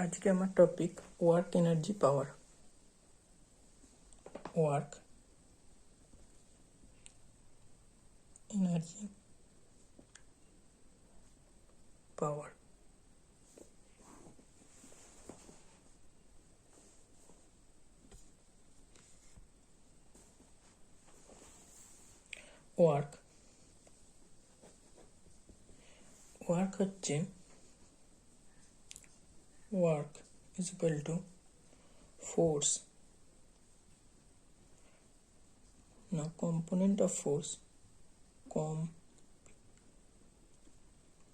আজকে আমার topic work energy power. Work energy power. Work work হচ্ছে work is equal to force, না component of force,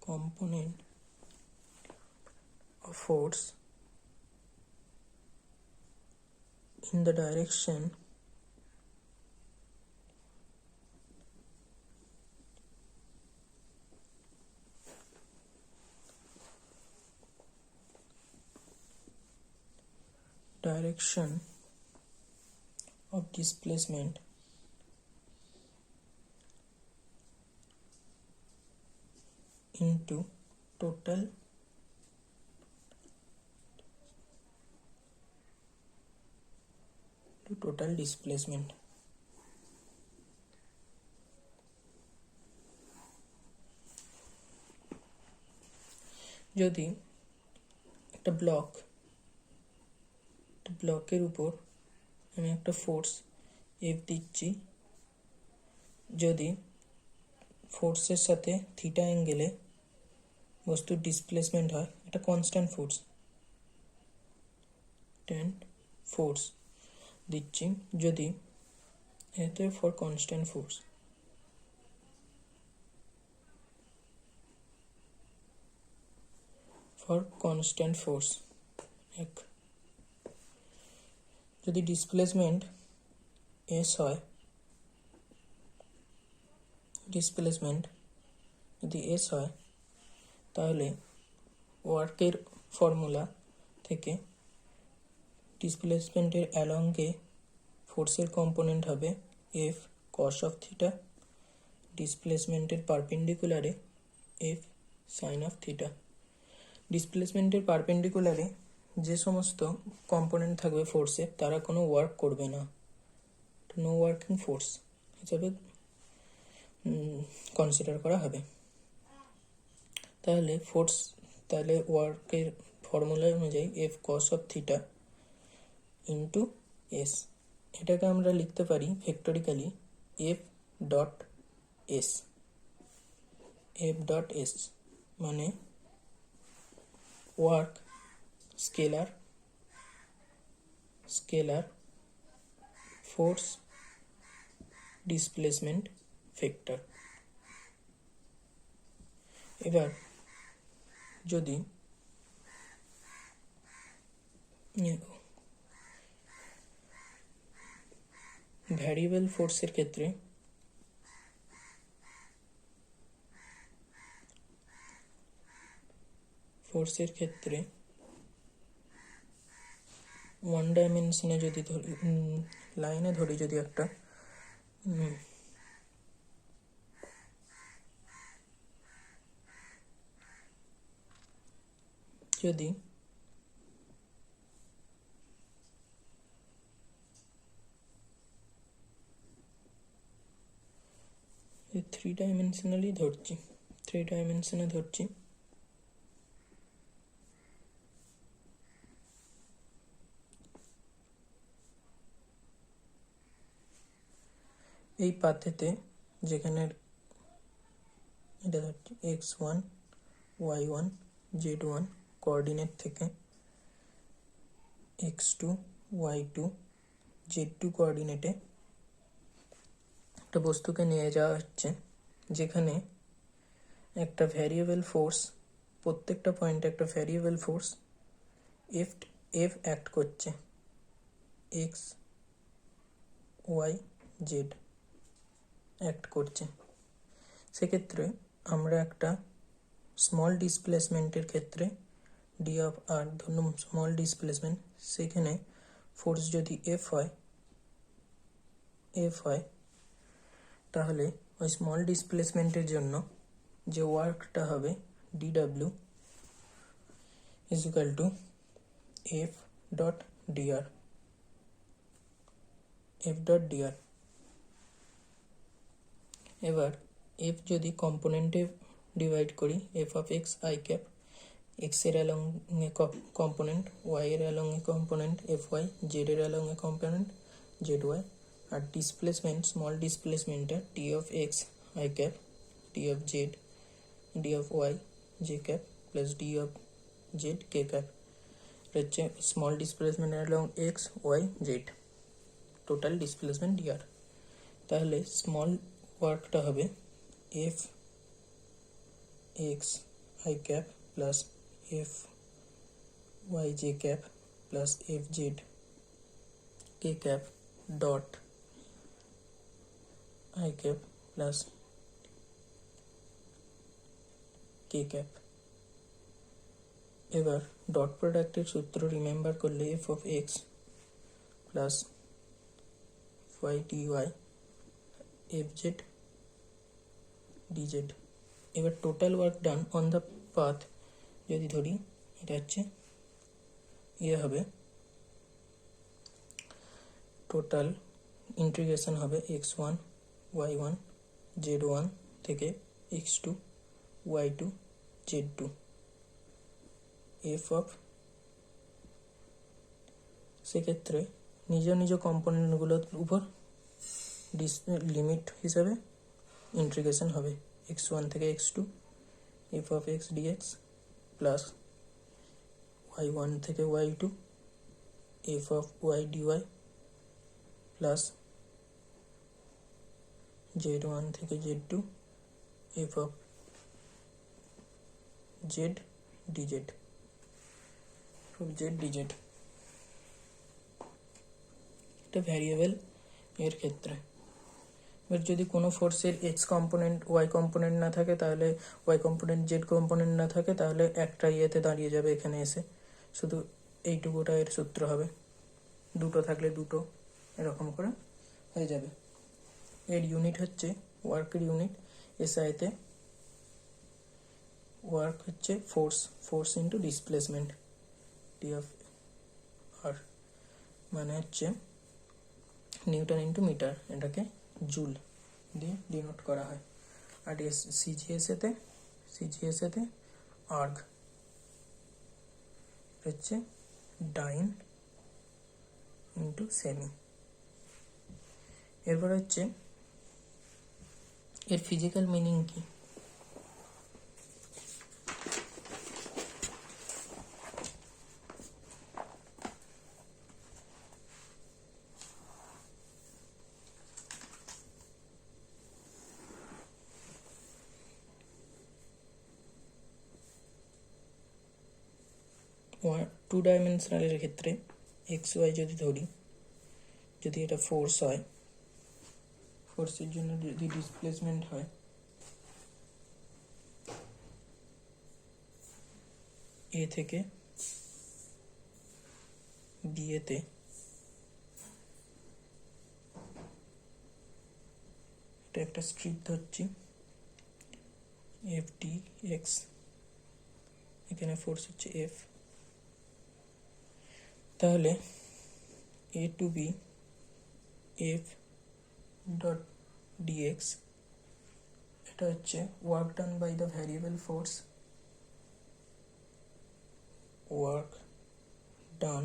component of force in the direction of displacement into total displacement। যদি একটা ব্লকের উপর আমি একটা ফোর্স এফ দিচ্ছি, যদি ফোর্সের সাথে থিটা অ্যাঙ্গেলে বস্তুর ডিসপ্লেসমেন্ট হয়, এটা কনস্ট্যান্ট ফোর্স দিচ্ছি, যদি এতে ফর কনস্ট্যান্ট ফোর্স এক, যদি ডিসপ্লেসমেন্ট এস হয়, তাহলে ওয়ার্কের ফর্মুলা থেকে ডিসপ্লেসমেন্টের অ্যালংয়ে ফোর্সের কম্পোনেন্ট হবে এফ কস অফ থিটা, ডিসপ্লেসমেন্টের পারপেন্ডিকুলারে এফ সাইন অফ থিটা। ডিসপ্লেসমেন্টের পারপেন্ডিকুলারে যে সমস্ত কম্পোনেন্ট থাকবে ফোর্সে, তারা কোনো ওয়ার্ক করবে না, নো ওয়ার্কিং ফোর্স হিসাবে কনসিডার করা হবে। তাহলে ওয়ার্কের ফর্মুলা অনুযায়ী F cos of theta into S, এটাকে আমরা লিখতে পারি ভেক্টরিক্যালি এফ ডট এস, মানে work scalar force displacement vector. এবার যদি ভ্যারিয়েবল ফোর্সের ক্ষেত্রে ওয়ান ডাইমেনশনে যদি ধরি, লাইনে ধরি, যদি একটা যদি থ্রি ডাইমেনশনে ধরছি, এই পাথেতে যেখানে এটা ধরছি x1 y1 z1 কোঅর্ডিনেট থেকে x2 y2 z2 কোঅর্ডিনেটে একটা বস্তুকে নিয়ে যাওয়া হচ্ছে, যেখানে একটা ভ্যারিয়েবল ফোর্স, প্রত্যেকটা পয়েন্টে একটা ভ্যারিয়েবল ফোর্স এফ অ্যাক্ট করছে, এক্স ওয়াই জেড অ্যাক্ট করছে। সেক্ষেত্রে আমরা একটা স্মল ডিসপ্লেসমেন্টের ক্ষেত্রে ডি অফ আর, ধরুন স্মল ডিসপ্লেসমেন্ট, সেখানে ফোর্স যদি এফ হয়, তাহলে ওই স্মল ডিসপ্লেসমেন্টের জন্য যে ওয়ার্কটা হবে D W is equal to F dot D R, F dot D R. এবার এফ যদি কম্পোনেন্টে ডিভাইড করি, F of X I cap, X এর অ্যালং এ কম্পোনেন্ট, ওয়াই এর অ্যালং এ কম্পোনেন্ট এফ ওয়াই, জেড এর অ্যালং এ কম্পোনেন্ট জেড ওয়াই, আর ডিসপ্লেসমেন্ট স্মল ডিসপ্লেসমেন্টটা T of X I cap, T of Z, D of Y J cap plus D of Z K cap. হচ্ছে small displacement along X Y Z, total displacement D R. তাহলে small ওয়ার্কটা হবে F X I cap plus F Y J cap plus F Z K cap dot I cap plus K cap. এবার dot প্রোডাক্টের সূত্র remember করলে F of X plus Y D Y F Z D Z. এবার total work done on the path যদি ধরি, এটা হচ্ছে হবে টোটাল ইন্টিগ্রেশন হবে X one Y one Z one থেকে X two Y two Z two, F of, সেক্ষেত্রে নিজ নিজ কম্পোনেন্টগুলোর উপর লিমিট হিসাবে ইন্টিগ্রেশন হবে এক্স ওয়ান থেকে X two F of X D X plus Y one থেকে Y two F of Y D Y plus Z one থেকে Z two F of Z D Z, Z D Z. এটা ভ্যারিয়েবল এর ক্ষেত্রে। এবার যদি কোনো ফোর্সের এক্স কম্পোনেন্ট ওয়াই কম্পোনেন্ট না থাকে, তাহলে ওয়াই কম্পোনেন্ট জেড কম্পোনেন্ট না থাকে, তাহলে একটা ইয়েতে দাঁড়িয়ে যাবে এখানে এসে, শুধু এইটুকুটা এর সূত্র হবে, দুটো থাকলে দুটো, এরকম করে হয়ে যাবে। এর ইউনিট হচ্ছে ওয়ার্কের ইউনিট, এসআইতে ওয়ার্ক হচ্ছে force, force into displacement T of R, মানে হচ্ছে নিউটন ইন্টু মিটার, এটাকে জুল দিয়ে ডিনোট করা হয়। আর সিজিএসএতে আর্গ হচ্ছে ডাইন ইন্টু সেমি। এরপর হচ্ছে এর ফিজিক্যাল মিনিং কি। টু ডাইমেনশনালের ক্ষেত্রে এক্স ওয়াই যদি ধরি, যদি এটা ফোর্স হয়, ফোর্সের জন্য যদি ডিসপ্লেসমেন্ট হয় এ থেকে বি এতে, এটা একটা স্ট্রিপ ধরছি এফ টি এক্স, এখানে ফোর্স হচ্ছে এফ, তাহলে A to B F dot D X, এটা হচ্ছে work done by the variable force, work done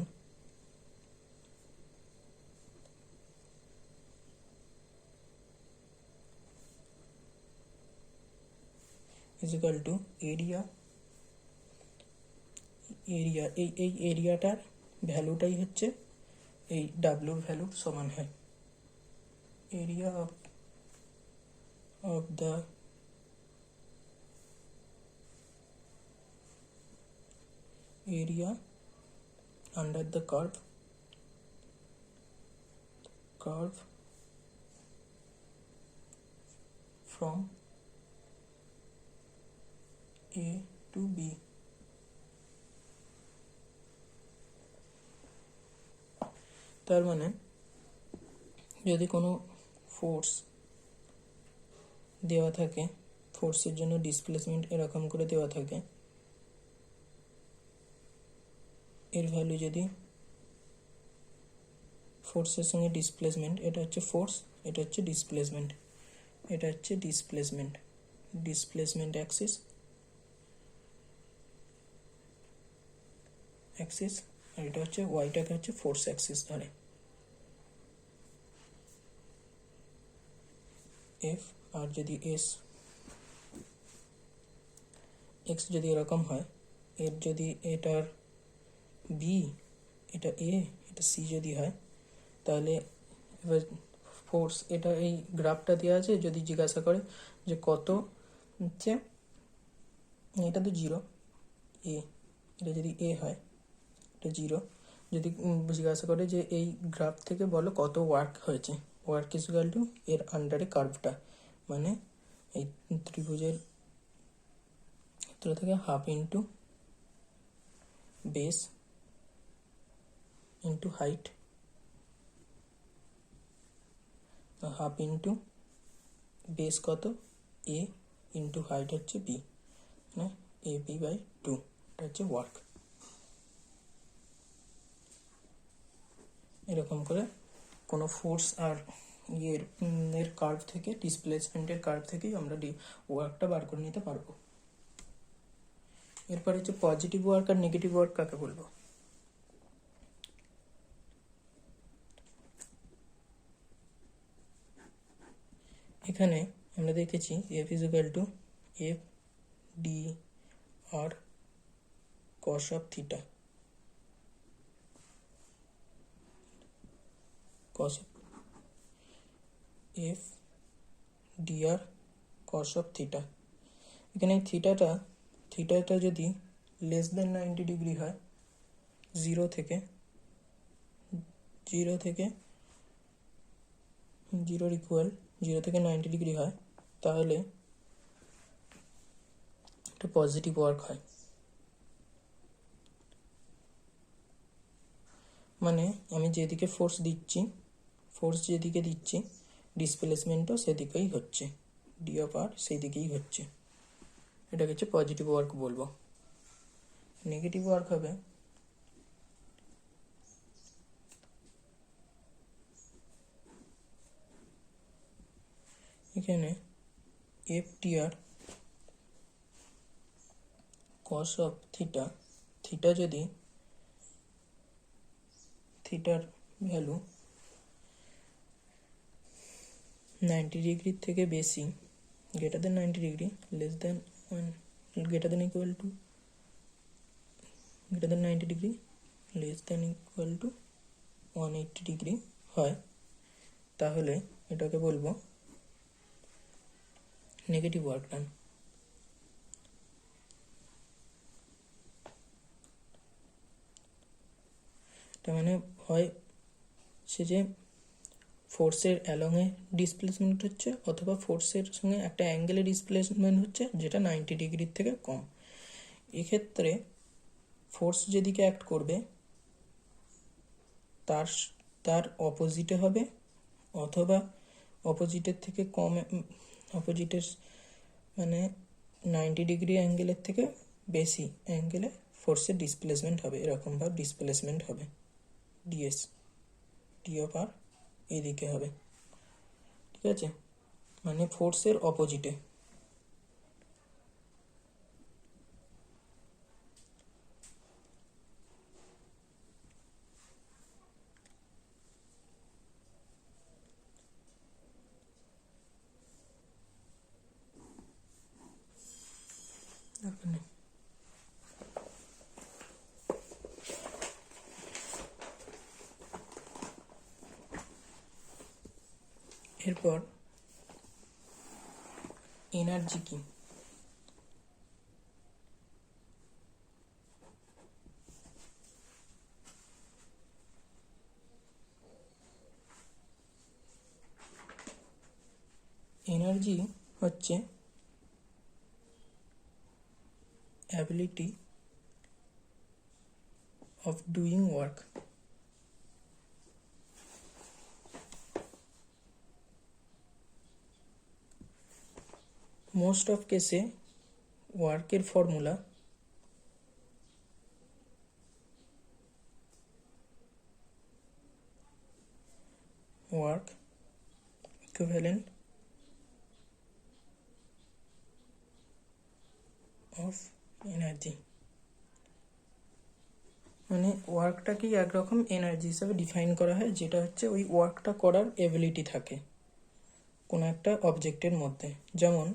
is equal to area, এই এরিয়াটার ভ্যালুটাই হচ্ছে এই ডাব্লুর ভ্যালুর সমান হয়। Area of the area under the curve from A to B। তার মানে যদি কোনো ফোর্স দেওয়া থাকে, ফোর্সের জন্য ডিসপ্লেসমেন্ট এরকম করে দেওয়া থাকে, এর ভ্যালু যদি ফোর্সের সঙ্গে ডিসপ্লেসমেন্ট, এটা হচ্ছে ফোর্স, এটা হচ্ছে ডিসপ্লেসমেন্ট, এটা হচ্ছে ডিসপ্লেসমেন্ট, ডিসপ্লেসমেন্ট অ্যাক্সিস, অ্যাক্সিস, আর এটা হচ্ছে ওয়াইটাকে হচ্ছে ফোর্স অ্যাক্সিস ধরে। এফ আর যদি এস এক্স যদি এরকম হয়, এর যদি এটার বি, এটা এ, এটা সি যদি হয়, তাহলে এবার ফোর্স, এটা এই গ্রাফটা দেওয়া আছে, যদি জিজ্ঞাসা করে যে কত হচ্ছে, এটা তো জিরো, এ, এটা যদি এ হয় এটা জিরো, যদি জিজ্ঞাসা করে যে এই গ্রাফ থেকে বলো কত ওয়ার্ক হয়েছে, ওয়ার্ক ইজ ইকুয়াল টু এর আন্ডারে কার্ভটা, মানে এই ত্রিভুজের থেকে half into base into height, half into base কত এ ইন্টু হাইট হচ্ছে বি, মানে এ বি বাই 2, এটা হচ্ছে ওয়ার্ক। এরকম করে কোনো ফোর্স আর এর কার্ভ থেকে, ডিসপ্লেসমেন্টের কার্ভ থেকেই আমরা ওয়ার্কটা বার করে নিতে পারবো। এরপর হচ্ছে পজিটিভ ওয়ার্ক আর নেগেটিভ ওয়ার্ক কাকে বলবো। এখানে আমরা দেখেছি F is equal to F D R cos of theta, cos F D R cos of theta. এখানে থিটাটা যদি লেস দেন 90 ডিগ্রি হয়, জিরো থেকে জিরোর ইকুয়াল 0 থেকে 90 ডিগ্রি হয়, তাহলে এটা পজিটিভ ওয়ার্ক হয়। মানে আমি যেদিকে ফোর্স যেদিকে দিচ্ছি ডিসপ্লেসমেন্টও সেদিকেই হচ্ছে, ডি অফ আর সেই দিকেই হচ্ছে, এটাকে হচ্ছে পজিটিভ ওয়ার্ক বলবো। নেগেটিভ ওয়ার্ক হবে এখানে F T R cos of theta, theta যদি থিটার ভ্যালু 90 ডিগ্রির থেকে বেশি, greater than 90 degree, less than greater than equal to greater than 90 degree, less than equal to 180 degree হয়, তাহলে এটাকে বলবো নেগেটিভ ওয়ার্ক ডান। তার মানে হয় সে যে ফোর্সের অ্যালংয়ে ডিসপ্লেসমেন্ট হচ্ছে, অথবা ফোর্সের সঙ্গে একটা অ্যাঙ্গেলে ডিসপ্লেসমেন্ট হচ্ছে যেটা 90 ডিগ্রির থেকে কম। এক্ষেত্রে ফোর্স যেদিকে অ্যাক্ট করবে তার অপোজিটে হবে, অথবা অপোজিটের থেকে কম, অপোজিটের মানে 90 ডিগ্রি অ্যাঙ্গেলের থেকে বেশি অ্যাঙ্গেলে ফোর্সের ডিসপ্লেসমেন্ট হবে, এরকমভাবে ডিসপ্লেসমেন্ট হবে, ডিএস, ডি অফ আর এদিকে হবে, ঠিক আছে, মানে ফোর্সের অপোজিটে। এরপর এনার্জি কি, এনার্জি হচ্ছে ability of doing work. Most of কেসে ওয়ার্কের formula work equivalent of energy, মানে ওয়ার্কটাকেই একরকম এনার্জি হিসাবে ডিফাইন করা হয়, যেটা হচ্ছে ওই ওয়ার্কটা করার এবিলিটি থাকে কোনো একটা অবজেক্টের মধ্যে। যেমন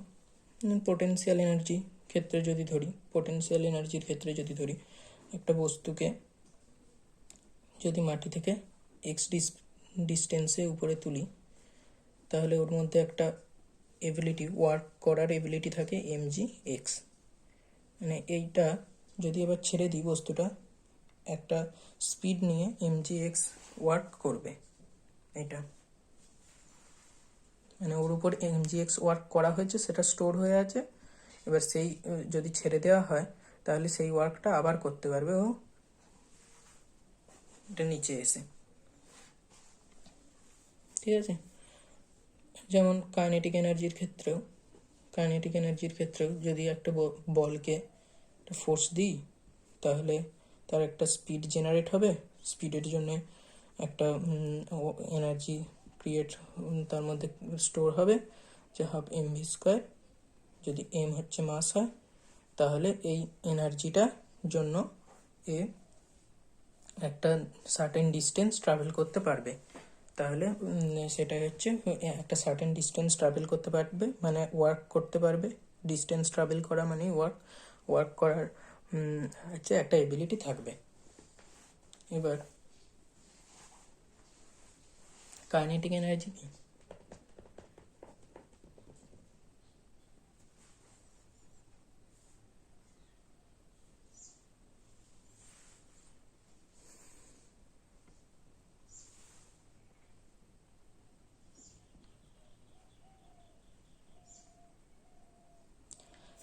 পোটেনশিয়াল এনার্জি ক্ষেত্রে যদি ধরি, পোটেনশিয়াল এনার্জির ক্ষেত্রে যদি ধরি, একটা বস্তুকে যদি মাটি থেকে এক্স ডিস্টেন্সে উপরে তুলি, তাহলে ওর মধ্যে একটা এবিলিটি, ওয়ার্ক করার এবিলিটি থাকে mg x। মানে এইটা যদি এবার ছেড়ে দিই, বস্তুটা একটা স্পিড নিয়ে mg x ওয়ার্ক করবে, এটা মানে ওর উপর mg x ওয়ার্ক করা হয়েছে, সেটা স্টোর হয়ে আছে। এবার সেই যদি ছেড়ে দেওয়া হয়, তাহলে সেই ওয়ার্কটা আবার করতে পারবে ও এটা নিচে এসে, ঠিক আছে। যেমন কাইনেটিক এনার্জির ক্ষেত্রেও যদি একটা বলকে একটা ফোর্স দিই, তাহলে তার একটা স্পিড জেনারেট হবে, স্পিডের জন্য একটা এনার্জি ক্রিয়েট তার মধ্যে স্টোর হবে, যে হাফ mv স্কোয়ার। যদি m হচ্ছে মাস হয়, তাহলে এই এনার্জিটার জন্য এ একটা সার্টেন ডিস্টেন্স ট্রাভেল করতে পারবে। তাহলে সেটা হচ্ছে একটা সার্টেন ডিস্টেন্স ট্রাভেল করতে পারবে, মানে ওয়ার্ক করতে পারবে। ডিস্টেন্স ট্রাভেল করা মানে ওয়ার্ক করার হচ্ছে একটা এবিলিটি থাকবে। এবার কাইনেটিক এনার্জি কি?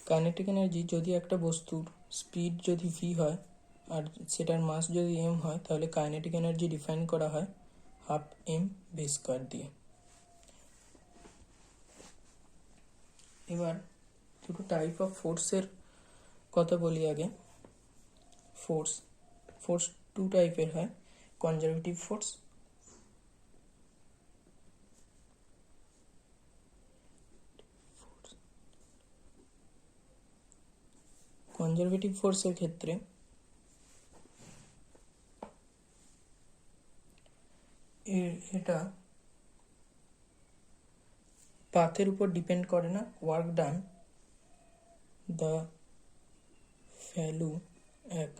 কাইনেটিক এনার্জি যদি একটা বস্তুর স্পিড যদি v হয় আর সেটার মাস যদি m হয়, তাহলে কাইনেটিক এনার্জি ডিফাইন করা হয় হাফ mv স্কোয়ার দিয়ে। এবার দুটো টাইপ অফ ফোর্সের কথা বলি আগে। ফোর্স টু টাইপের হয়, কনজারভেটিভ ফোর্স কনজারভেটিভ ফোর্সের ক্ষেত্রে এটা পাথের উপর ডিপেন্ড করে না, ওয়ার্ক ডান দ্য ভ্যালু এক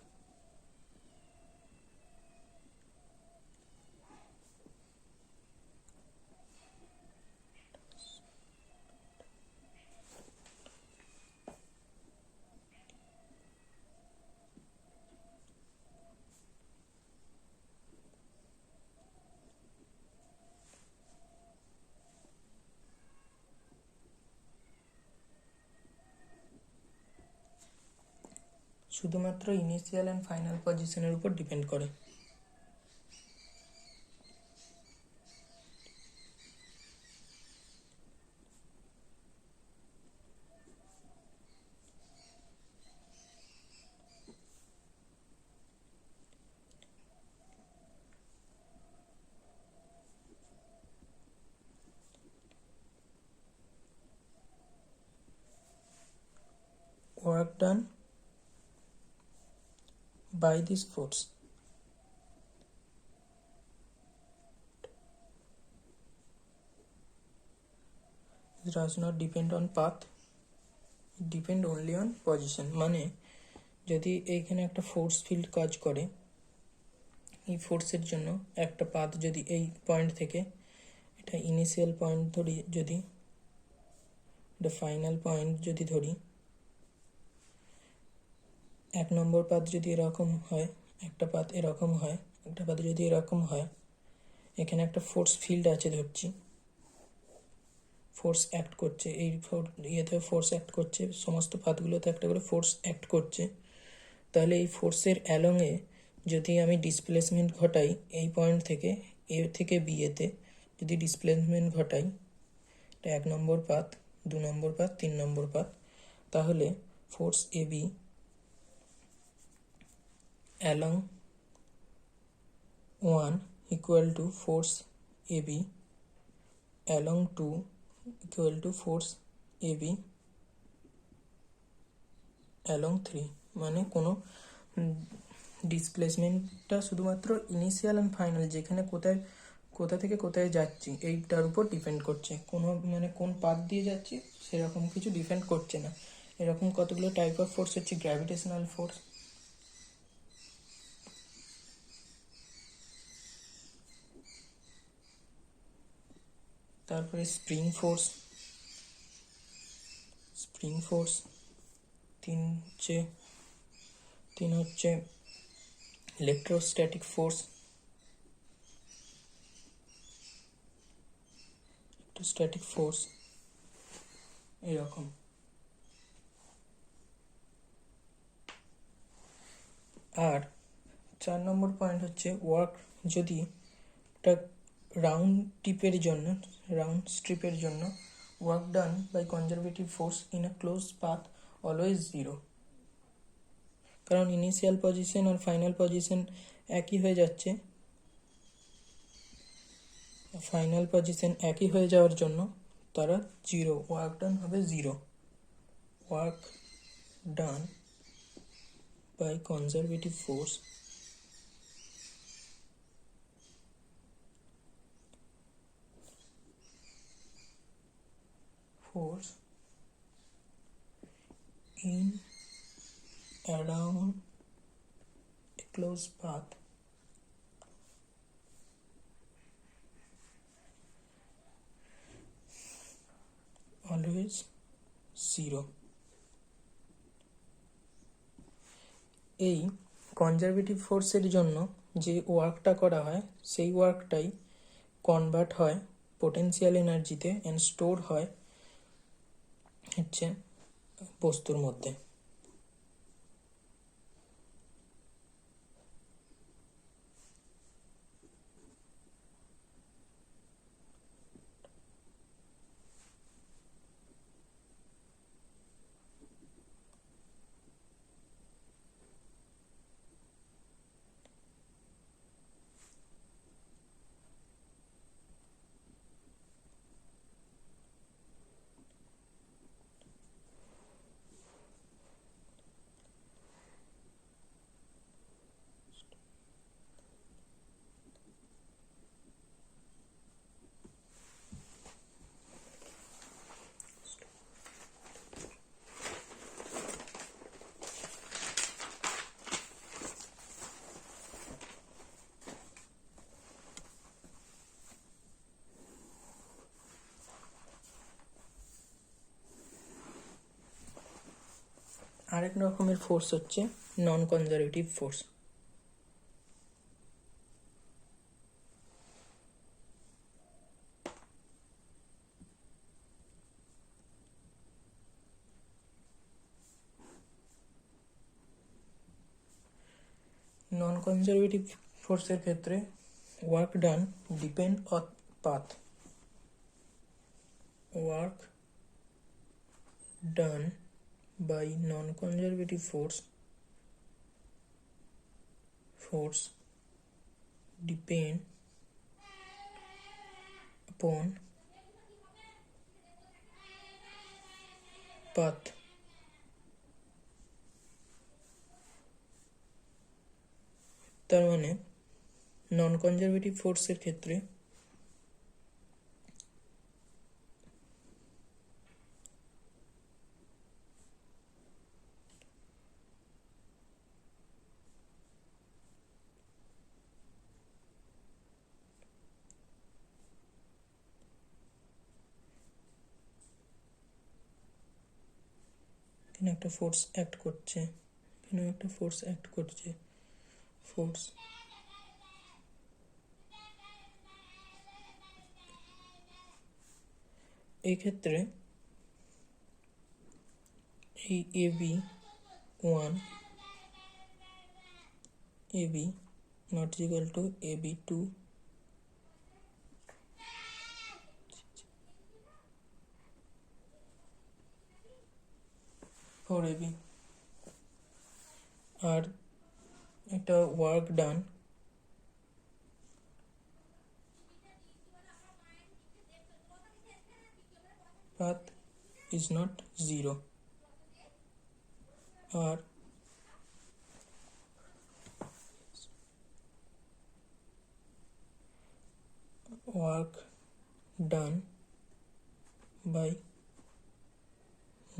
শুধুমাত্র ইনিশিয়াল অ্যান্ড ফাইনাল পজিশনের উপর ডিপেন্ড করে। Work done by this force it does not depend on path, it depend only on position। মানে যদি এইখানে একটা ফোর্স ফিল্ড কাজ করে, এই ফোর্সের জন্য একটা পাথ যদি এই পয়েন্ট থেকে, এটা ইনিশিয়াল পয়েন্ট ধরি, যদি এটা ফাইনাল পয়েন্ট যদি ধরি, এক নম্বর পাথ যদি এরকম হয়, একটা পাথ এরকম হয়, একটা পাথ যদি এরকম হয়, এখানে একটা ফোর্স ফিল্ড আছে ধরছি, ফোর্স অ্যাক্ট করছে, এই ইয়েতে ফোর্স অ্যাক্ট করছে, সমস্ত পাথগুলোতে একটা করে ফোর্স অ্যাক্ট করছে। তাহলে এই ফোর্সের অ্যালংয়ে যদি আমি ডিসপ্লেসমেন্ট ঘটাই, এই পয়েন্ট থেকে এ থেকে বি এতে যদি ডিসপ্লেসমেন্ট ঘটাই, এটা 1 number path, 2 number path, 3 number path, তাহলে force A B along 1 equal to force A B along 2 equal to force AB along 3, মানে কোনো ডিসপ্লেসমেন্টটা শুধুমাত্র ইনিশিয়াল অ্যান্ড ফাইনাল, যেখানে কোথা থেকে কোথায় যাচ্ছি এইটার উপর ডিপেন্ড করছে, কোনো মানে কোন পাথ দিয়ে যাচ্ছি সেরকম কিছু ডিপেন্ড করছে না। এরকম কতগুলো টাইপ অফ ফোর্স হচ্ছে গ্র্যাভিটেশনাল ফোর্স, তারপরে স্প্রিং ফোর্স, তিন হচ্ছে ইলেকট্রোস্ট্যাটিক ফোর্স, এরকম। আর 4 নম্বর পয়েন্ট হচ্ছে ওয়ার্ক, যদি একটা রাউন্ড স্ট্রিপের জন্য work done by conservative force in a close path always 0, কারণ ইনিশিয়াল পজিশন আর ফাইনাল পজিশন একই হয়ে যাচ্ছে, একই হয়ে যাওয়ার জন্য তারা 0, ওয়ার্ক ডান হবে 0। Work done by conservative force in around a closed path always 0। এই কনজারভেটিভ ফোর্সের জন্য যে ওয়ার্কটা করা হয় সেই ওয়ার্কটাই কনভার্ট হয় পোটেনশিয়াল এনার্জিতে অ্যান্ড স্টোর হয় হচ্ছে বস্তুর মধ্যে। আরেক রকমের ফোর্স হচ্ছে নন কনজারভেটিভ ফোর্স। নন কনজারভেটিভ ফোর্সের ক্ষেত্রে work done depend on path, work done by non-conservative force depend upon path, তার মানে নন কনজারভেটিভ ফোর্সের ক্ষেত্রে এখানে একটা ফোর্স অ্যাক্ট করছে, ফোর্স এই ক্ষেত্রে এই AB1 AB not equal to AB2 4AB, আর একটা work done path is not 0 or work done by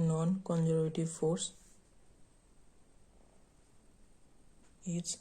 non-conservative force is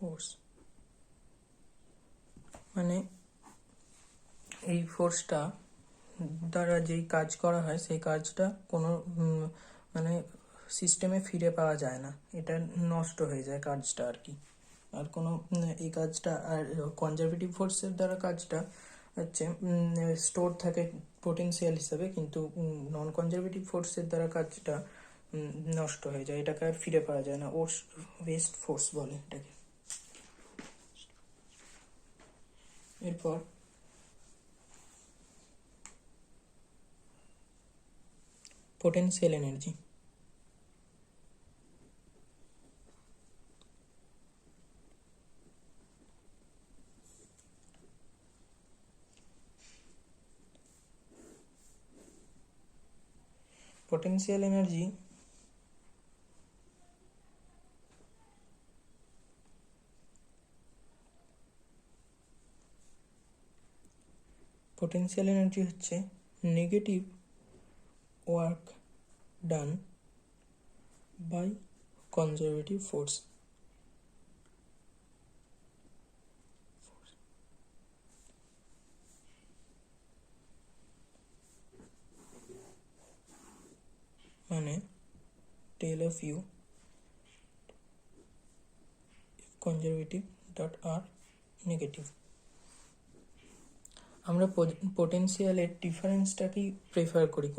force. মানে এই ফোর্সটা দ্বারা যেই কাজ করা হয় সেই কাজটা কোনো মানে সিস্টেমে ফিরে পাওয়া যায় না, এটা নষ্ট হয়ে যায় কাজটা আর কি। আর কোনো এই কাজটা আর কনজারভেটিভ ফোর্সের দ্বারা কাজটা হচ্ছে স্টোর থাকে পোটেনশিয়াল হিসাবে, কিন্তু নন কনজারভেটিভ ফোর্সের দ্বারা কাজটা নষ্ট হয়ে যায়, এটাকে আর ফিরে পাওয়া যায় না, ওয়েস্ট ফোর্স বলে এটাকে। এরপর পোটেনশিয়াল এনার্জি। potential energy হচ্ছে negative work done by conservative force. মানে del of U conservative dot R negative. আমরা পোটেনশিয়ালের ডিফারেন্সটাকেই প্রেফার করি।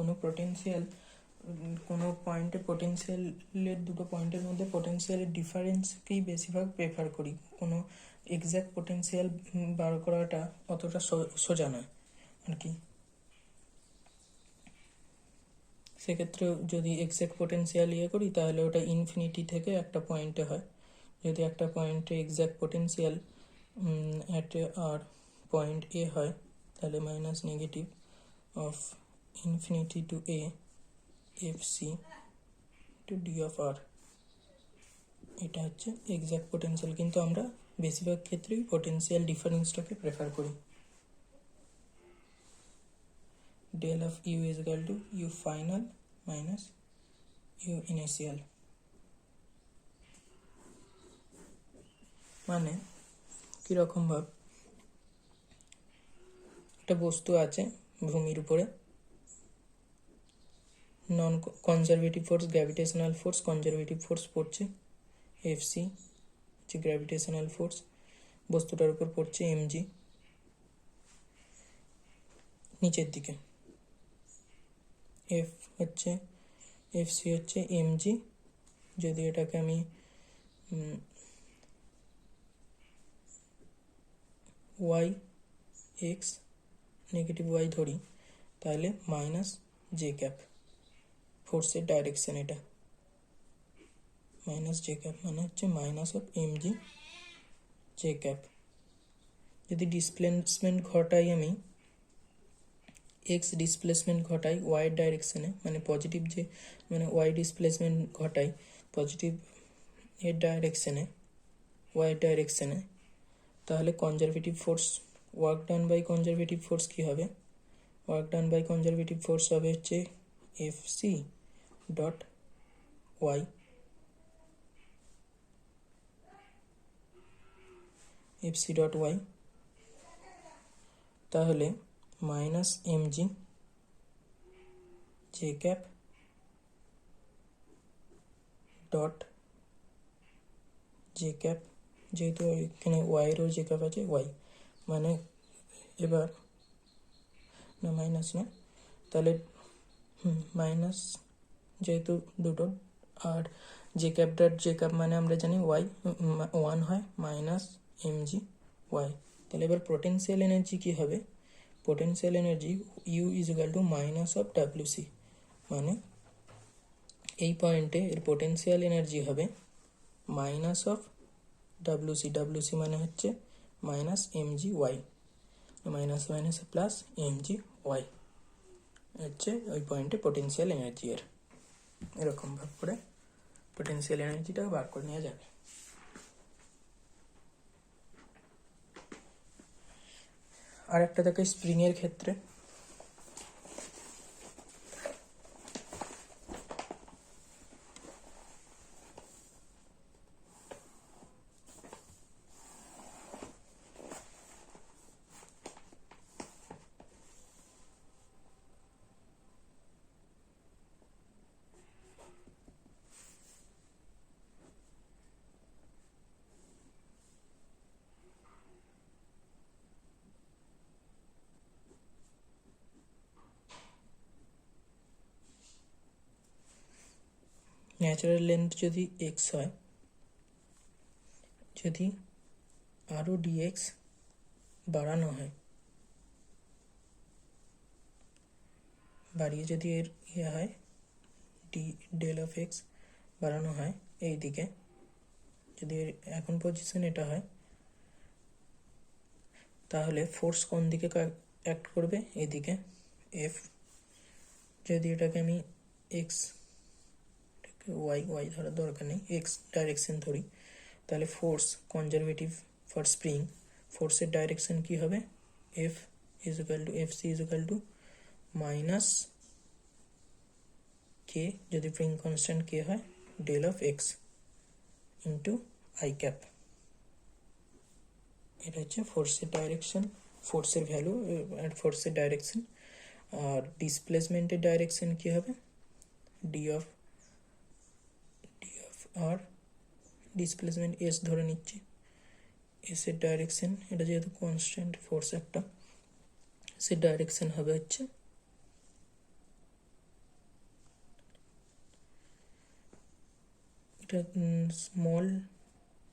কোনো পয়েন্টে পোটেনশিয়ালের দুটো পয়েন্টের মধ্যে পোটেনশিয়ালের ডিফারেন্সকেই বেশিরভাগ প্রেফার করি। কোনো এক্স্যাক্ট পোটেনশিয়াল বার করাটা অতটা সোজা নয় আর কি। সেক্ষেত্রে যদি এক্স্যাক্ট পোটেনশিয়াল করি তাহলে ওটা ইনফিনিটি থেকে একটা পয়েন্টে হয়। যদি একটা পয়েন্টে exact potential at R point A হয় তাহলে minus negative of infinity to A F C to D of R, এটা হচ্ছে এক্স্যাক্ট পোটেনশিয়াল। কিন্তু আমরা বেশিরভাগ ক্ষেত্রেই পোটেনশিয়াল ডিফারেন্সটাকে প্রেফার করি। del of u is equal to u final minus u initial। মানে কিরকম ভাব, একটা বস্তু আছে ভূমির উপরে, non conservative force gravitational force, conservative force পড়ছে এফসি, যে গ্র্যাভিটেশনাল ফোর্স বস্তুটার উপর পড়ছে এমজি নিচের দিকে, এফ হচ্ছে এফসি হচ্ছে এমজি। যদি এটাকে আমি ওয়াই এক্স নেগেটিভ ওয়াই ধরি তাহলে মাইনাস জে ক্যাপ ফোর্সের ডাইরেকশন, এটা মাইনাস জে ক্যাপ মানে হচ্ছে minus of MG J cap. যদি ডিসপ্লেসমেন্ট ঘটাই আমি, এক্স ডিসপ্লেসমেন্ট ঘটাই ওয়াই ডাইরেকশানে, মানে পজিটিভ যে মানে ওয়াই ডিসপ্লেসমেন্ট ঘটাই পজিটিভ এর ডাইরেকশানে ওয়াই ডাইরেকশানে, তাহলে conservative force work done by conservative force কী হবে? Work done by conservative force হবে হচ্ছে F C dot Y, F C dot Y, তাহলে minus M G J cap dot J cap, যেহেতু এখানে ওয়াইয়েরও জে ক্যাপ আছে ওয়াই, মানে এবার না মাইনাস না, তাহলে মাইনাস যেহেতু দুটো, আর J cap dot J cap মানে আমরা জানি ওয়াই 1 হয় মাইনাস এম জি ওয়াই। তাহলে এবার পোটেনশিয়াল এনার্জি কী হবে? Potential energy U is equal to minus of WC, মানে এই পয়েন্টে এর পোটেনশিয়াল এনার্জি হবে মাইনাস অফ ডাব্লিউসি, ডাব্লিউসি মানে হচ্ছে minus M G Y, minus minus plus M G Y হচ্ছে ওই পয়েন্টে পোটেনশিয়াল এনার্জি। এরকম ভাব করে পোটেনশিয়াল এনার্জিটা বার করে নেওয়া যাবে। আর একটা থাকে স্প্রিংয়ের ক্ষেত্রে। ন্যাচারাল লেন্থ যদি এক্স হয়, যদি আরও ডিএক্স বাড়ানো হয়, বাড়িয়ে যদি এর হয় ডি ডেল অফ এক্স বাড়ানো হয় এই দিকে, যদি এর এখন পজিশন এটা হয়, তাহলে ফোর্স কোন দিকে অ্যাক্ট করবে? এদিকে এফ। যদি এটাকে আমি এক্স ওয়াই ওয়াই ধরার দরকার নেই, এক্স ডাইরেকশন ধরি, তাহলে ফোর্স কনজারভেটিভ ফর স্প্রিং, ফোর্সের ডাইরেকশন কি হবে? F is equal to F C is equal to minus K, যদি স্প্রিং কনস্ট্যান্ট কে হয়, del of X into I cap. এটা হচ্ছে ফোর্সের ডাইরেকশন, ফোর্সের ভ্যালু আর ফোর্সের ডাইরেকশন। আর ডিসপ্লেসমেন্টের ডাইরেকশন কি হবে? D of R displacement S ধরে নিচ্ছি, এসের ডাইরেকশন, এটা যেহেতু কনস্ট্যান্ট ফোর্স একটা, এসের ডাইরেকশন হবে হচ্ছে এটা স্মল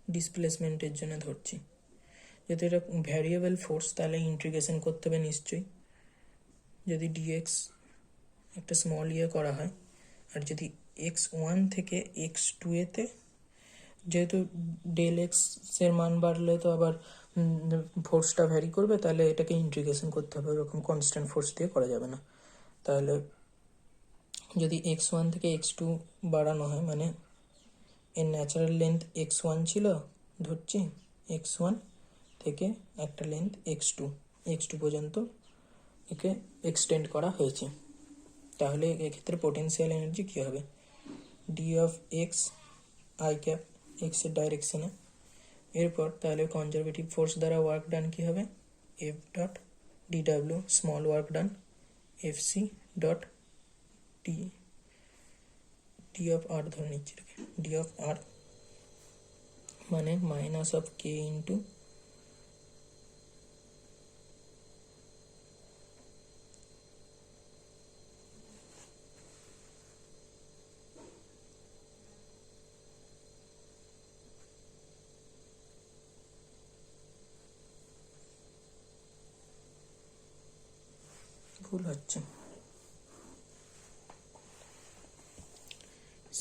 ডিসপ্লেসমেন্টের জন্য ধরছি। যদি এটা ভ্যারিয়েবল ফোর্স তাহলে ইন্টিগ্রেশন করতে হবে নিশ্চয়ই। যদি ডিএক্স একটা স্মল করা হয়, আর যদি এক্স ওয়ান থেকে এক্স টু এতে, যেহেতু ডেল এক্সের মান বাড়লে তো আবার ফোর্সটা ভ্যারি করবে, তাহলে এটাকে ইন্টিগ্রেশন করতে হবে, ওরকম কনস্ট্যান্ট ফোর্স দিয়ে করা যাবে না। তাহলে যদি এক্স ওয়ান থেকে এক্স টু বাড়ানো হয়, মানে এর ন্যাচারাল লেন্থ এক্স ওয়ান ছিল ধরছি, এক্স ওয়ান থেকে একটা লেন্থ এক্স টু পর্যন্ত একে এক্সটেন্ড করা হয়েছে, তাহলে এক্ষেত্রে পোটেনশিয়াল এনার্জি কী হবে? D of X I cap, এক্সের ডাইরেকশনে। এরপর তাহলে কনজারভেটিভ ফোর্স দ্বারা ওয়ার্ক ডান কী হবে? F dot D W small work done F C dot D D of R ধরে নিচ্ছি, ডি অফ আর মানে মাইনাস অফ কে ইন্টু ভুল হচ্ছে।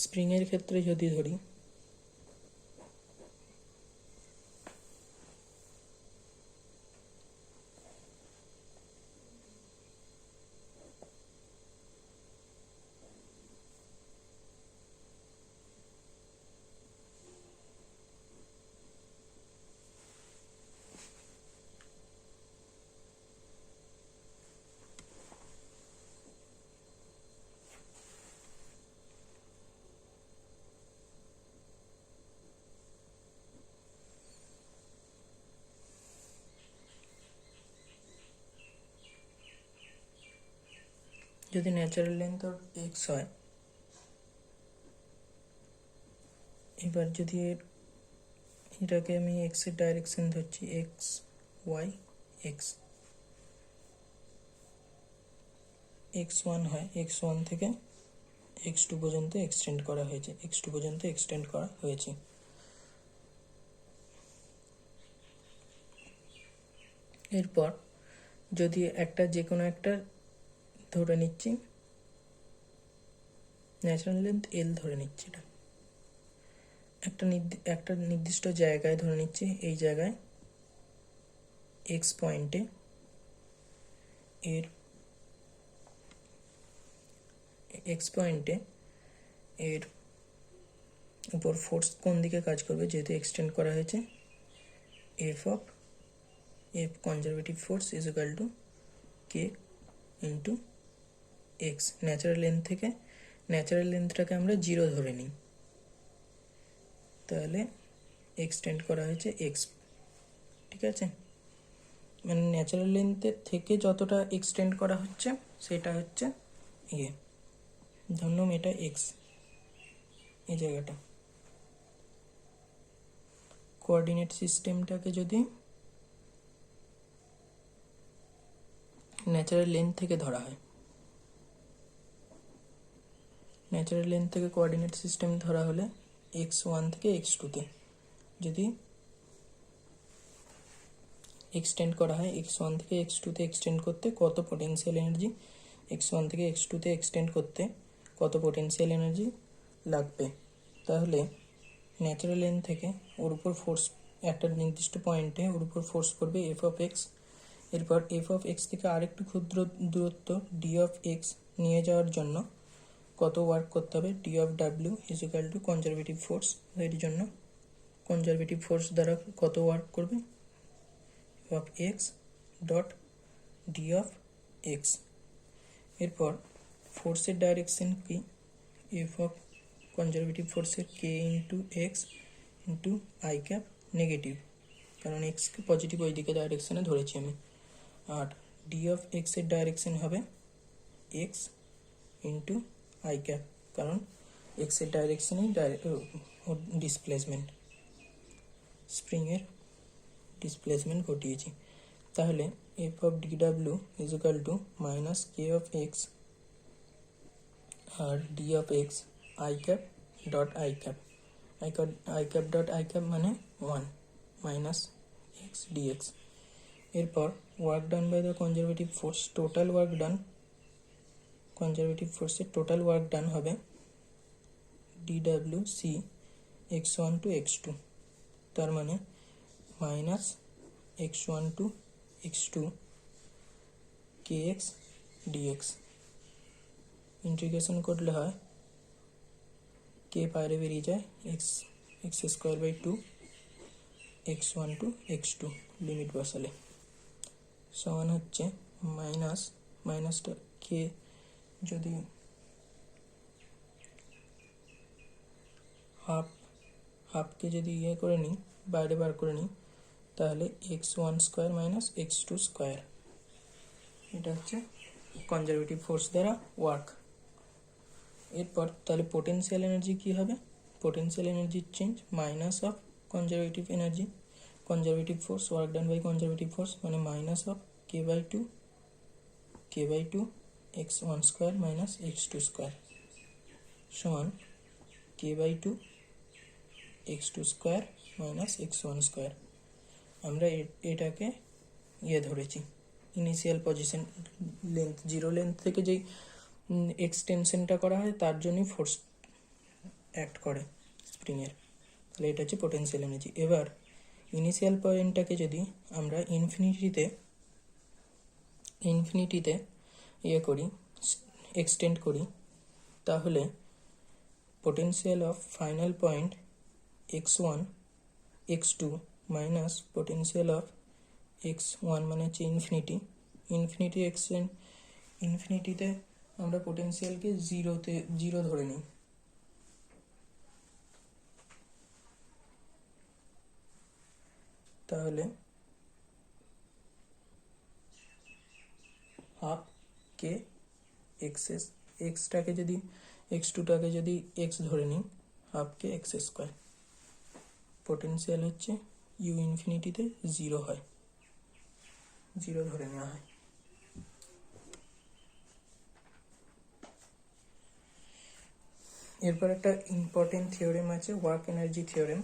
স্প্রিংয়ের ক্ষেত্রে যদি ধরি, যদি ন্যাচারাল লেন্থ ওর এক্স হয়, এবার যদি এটাকে আমি এক্সের ডাইরেকশন ধরছি, X Y X, X one হয়, এক্স ওয়ান থেকে x2 পর্যন্ত এক্সটেন্ড করা হয়েছে। এরপর যদি যে কোনো একটা ধরে নিচ্ছি, ন্যাচারাল লেন্থ এল ধরে নিচ্ছি, একটা নির্দিষ্ট জায়গায় ধরে নিচ্ছি, এই জায়গায় এক্স পয়েন্টে এর উপর ফোর্স কোন দিকে কাজ করবে, যেহেতু এক্সটেন্ড করা হয়েছে, F conservative force is equal to K into X. Natural লেন্থটাকে আমরা 0 ধরে নিই, তাহলে এক্সটেন্ড করা হয়েছে এক্স, ঠিক আছে। মানে ন্যাচারাল লেন্থের থেকে যতটা এক্সটেন্ড করা হচ্ছে সেটা হচ্ছে ধরুন এটা এক্স, এই জায়গাটা। কোঅর্ডিনেট সিস্টেমটাকে যদি ন্যাচারাল লেন্থ থেকে ধরা হয়, ন্যাচারাল লেন্থ থেকে কোঅর্ডিনেট সিস্টেম ধরা হলে x1 থেকে x2-তে যদি এক্সটেন্ড করা হয়, x1 থেকে x2-তে এক্সটেন্ড করতে কত পোটেনশিয়াল এনার্জি, x1 থেকে x2-তে এক্সটেন্ড করতে কত পোটেনশিয়াল এনার্জি লাগবে, তাহলে ন্যাচারাল লেন্থ থেকে ওর উপর ফোর্স, একটা নির্দিষ্ট পয়েন্টে ওর উপর ফোর্স করবে এফ অফ এক্স। এরপর এফ অফ এক্স থেকে আরেকটু ক্ষুদ্র দূরত্ব ডি অফ এক্স নিয়ে যাওয়ার জন্য কত ওয়ার্ক করতে হবে, D of W is equal to conservative force. এর জন্য কনজারভেটিভ ফোর্স দ্বারা কত ওয়ার্ক করবে, of X dot D of X. এরপর ফোর্সের ডাইরেকশন কি, এফ অফ কনজারভেটিভ ফোর্সের K into X into I cap negative, কারণ এক্সকে পজিটিভ ওই দিকে ডাইরেকশানে ধরেছি আমি। আর ডি অফ এক্সের ডাইরেকশন হবে এক্স ইন্টু আই ক্যাপ, কারণ এক্সের ডাইরেকশনেই ডিসপ্লেসমেন্ট, স্প্রিংয়ের ডিসপ্লেসমেন্ট ঘটিয়েছি। তাহলে F of D W is equal to minus K of X আর D of X I cap dot I cap, I cap dot I cap মানে 1 minus X DX. এরপর work done by the conservative force, total work done, conservative ফোর্সের total work done হবে D W C x1 to x2, তার মানে minus x1 to x2 kx dx। Integration করলে হয় K বাইরে বেরিয়ে যায়, X square by 2 x1 to x2 limit বসালে সমান হচ্ছে মাইনাসটা কে যদি হাফকে যদি করে নিই, বাইরে বার করে নিই, তাহলে x1 square minus x2 square, এটা হচ্ছে কনজারভেটিভ ফোর্স দ্বারা ওয়ার্ক। এরপর তাহলে পোটেনশিয়াল এনার্জি কি হবে, পোটেনশিয়াল এনার্জির change minus of conservative energy, conservative force work done by conservative force মানে minus of K by two x1 square minus x2 square সমান K by two x2 square minus x1 square. আমরা এটাকে ধরেছি initial position length, 0 length থেকে যেই এক্সটেনশনটা করা হয় তার জন্যই ফোর্স অ্যাক্ট করে স্প্রিংয়ের, তাহলে এটা হচ্ছে পোটেনশিয়াল এনার্জি। এবার ইনিশিয়াল পয়েন্টটাকে যদি আমরা ইনফিনিটিতে করি, এক্সটেন্ড করি, তাহলে potential of final point x1 x2 minus potential of x1 মানে হচ্ছে ইনফিনিটিতে আমরা পোটেনশিয়ালকে 0 ধরে নিই, তাহলে হাফ কে এক্সটাকে যদি x2টাকে যদি এক্স ধরে নিই, half K x square, potential হচ্ছে ইউ ইনফিনিটিতে 0 হয়, 0 ধরে নেওয়া হয়। এরপর একটা ইম্পর্টেন্ট থিওরেম আছে, work energy theorem.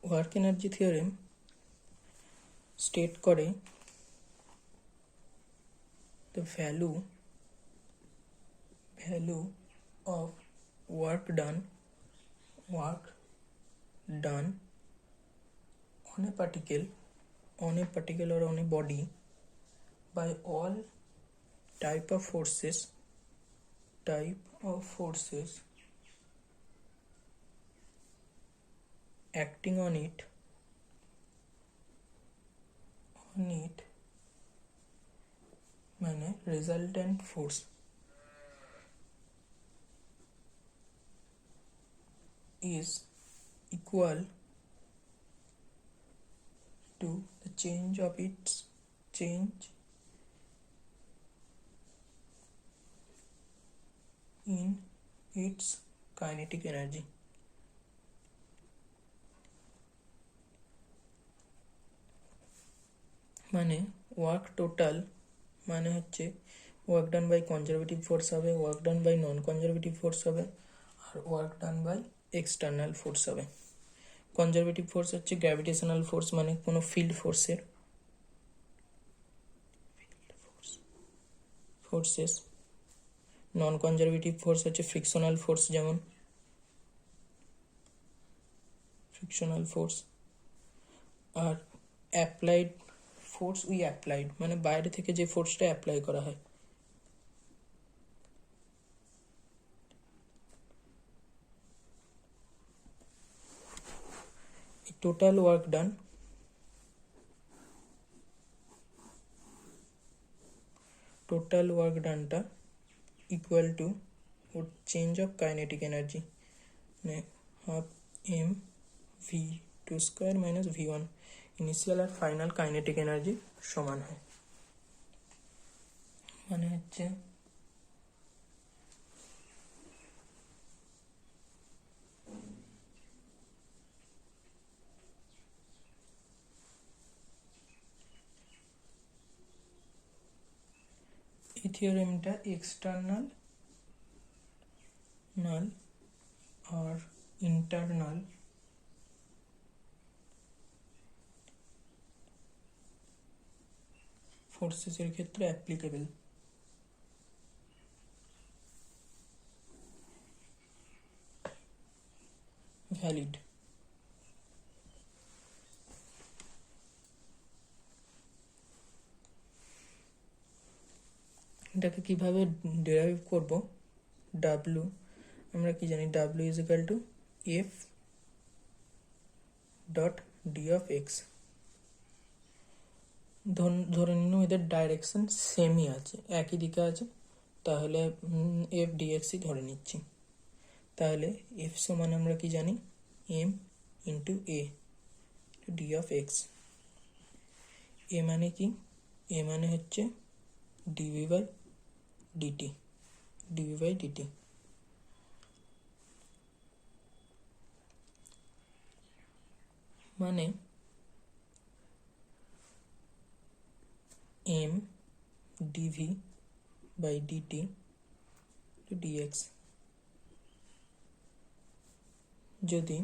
Work energy theorem state করে the value of work done on a particle or on a body by all type of forces acting on it মানে resultant force is equal to the change in its kinetic energy। মানে work total মানে হচ্ছে work done by conservative force হবে, work done by non conservative force হবে, আর work done by external force হবে। Conservative force হচ্ছে gravitational force, মানে কোনো field forces. Non conservative force হচ্ছে ফ্রিকশনাল ফোর্স, যেমন ফ্রিকশনাল ফোর্স। আর অ্যাপ্লাইড ফোর্স মানে বাইরে থেকে যে ফোর্সটা অ্যাপ্লাই করা হয়। টোটাল ওয়ার্ক ডানটা equal to change of kinetic energy, মানে half M V two square minus V one, initial আর ফাইনাল কাইনেটিক এনার্জি সমান হয়। মানে হচ্ছে এই থিওরেমটা এক্সটার্নাল আর ইন্টারনাল ফোর্সেসের ক্ষেত্রে অ্যাপ্লিকেবল। ভ্যালিড। এটাকে কিভাবে ডেরাইভ করব? ডাব্লু আমরা কি জানি, W is equal to F dot D of x. ধরে নিন এদের ডাইরেকশন সেমই আছে, একই দিকে আছে, তাহলে এফ ডিএক্সই ধরে নিচ্ছি। তাহলে এফ সমান আমরা কি জানি, M into A D of X. A মানে কি? এ মানে হচ্ছে ডিভি বাই ডিটি। মানে M D V by D T D X. যদি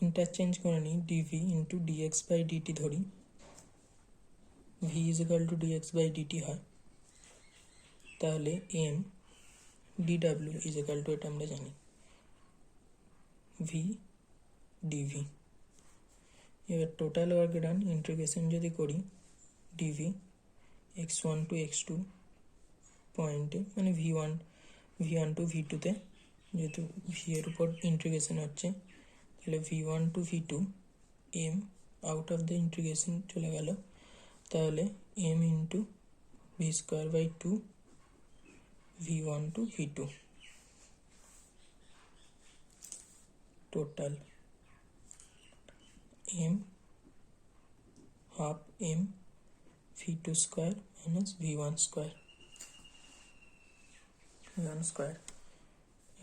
ইন্টারচেঞ্জ করে নিই, D V into D X by D T ধরি, V is equal to D X by D T হয়, তাহলে M D W is equal to, এটা আমরা জানি, ভি ডিভি। এবার টোটাল ওয়ার্ক ডান ইন্টিগ্রেশন যদি করি, D V X one to X two পয়েন্টে, মানে ভি ওয়ান টু ভি টুতে, যেহেতু ভি এর উপর ইন্টিগ্রেশন হচ্ছে, তাহলে V one to V two, M out of the integration চলে গেল, তাহলে m into V square by 2 v1 to v2 total m half m v2 square minus v1 square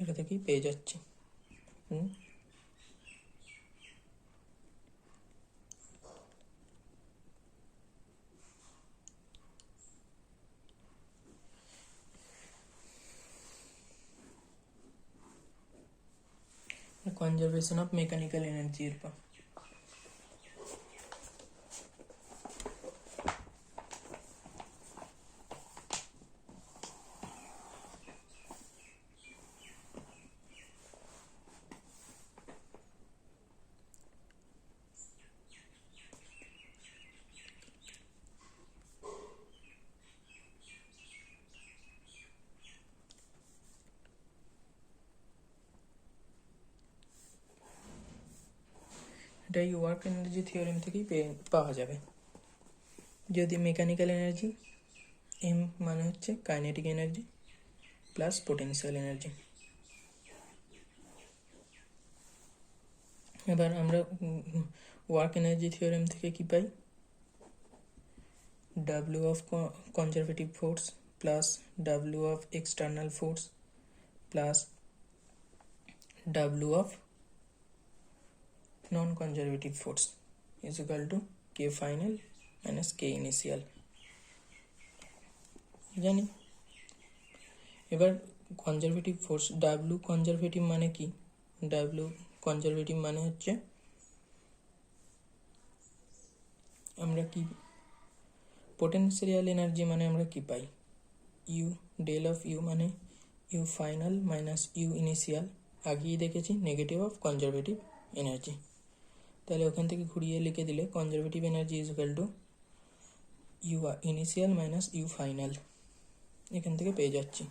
এটা থেকেই পেয়ে যাচ্ছি। কনজারভেশন অফ মেকানিক্যাল এনার্জি এর পর এটাই ওয়ার্ক এনার্জি থিওরেম থেকেই পাওয়া যাবে। যদি মেকানিক্যাল এনার্জি এম মানে হচ্ছে kinetic energy plus potential energy. এবার আমরা ওয়ার্ক এনার্জি থিওরেম থেকে কি পাই? W of conservative force plus W of external force plus W of non conservative force is equal to k final minus k initial জানি। এবার conservative force W conservative মানে কি? W conservative মানে হচ্ছে আমরা কি পোটেনশিয়াল এনার্জি মানে আমরা কি পাই? ইউ ডেল অফ ইউ মানে U final minus U initial, আগেই দেখেছি নেগেটিভ অফ কনজারভেটিভ এনার্জি। তাহলে ওখান থেকে ঘুরিয়ে লিখে দিলে conservative energy is equal to U initial minus U final, এখান থেকে পেয়ে যাচ্ছি।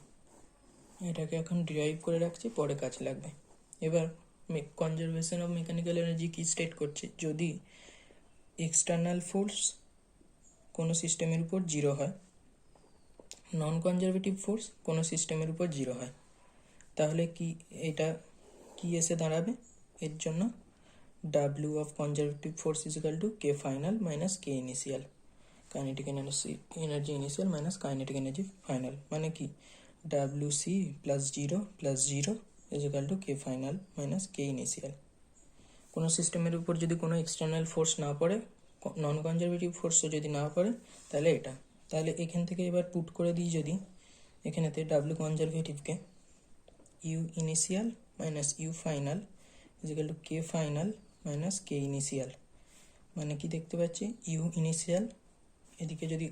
এটাকে এখন ডিরাইভ করে রাখছি, পরে কাজে লাগবে। এবার কনজারভেশন অফ মেকানিক্যাল এনার্জি কি স্টেট করছে? যদি এক্সটার্নাল ফোর্স কোনো সিস্টেমের উপর জিরো হয়, নন কনজারভেটিভ ফোর্স কোনো সিস্টেমের উপর জিরো হয়, তাহলে কি এটা কি এসে দাঁড়াবে? এর জন্য W of conservative force is equal to K final minus K initial, kinetic energy initial minus kinetic energy final, মানে কি W C plus zero is equal to K final minus K initial. কোনো সিস্টেমের উপর যদি কোনো external force না পড়ে, নন conservative ফোর্সও যদি না পড়ে, তাহলে এটা। তাহলে এখান থেকে এবার পুট করে দিই যদি এখানেতে ডাব্লিউ কনজারভেটিভকে U initial minus U final is equal to K final minus K initial, মানে কি দেখতে পাচ্ছি ইউ ইনিশিয়াল, এদিকে যদি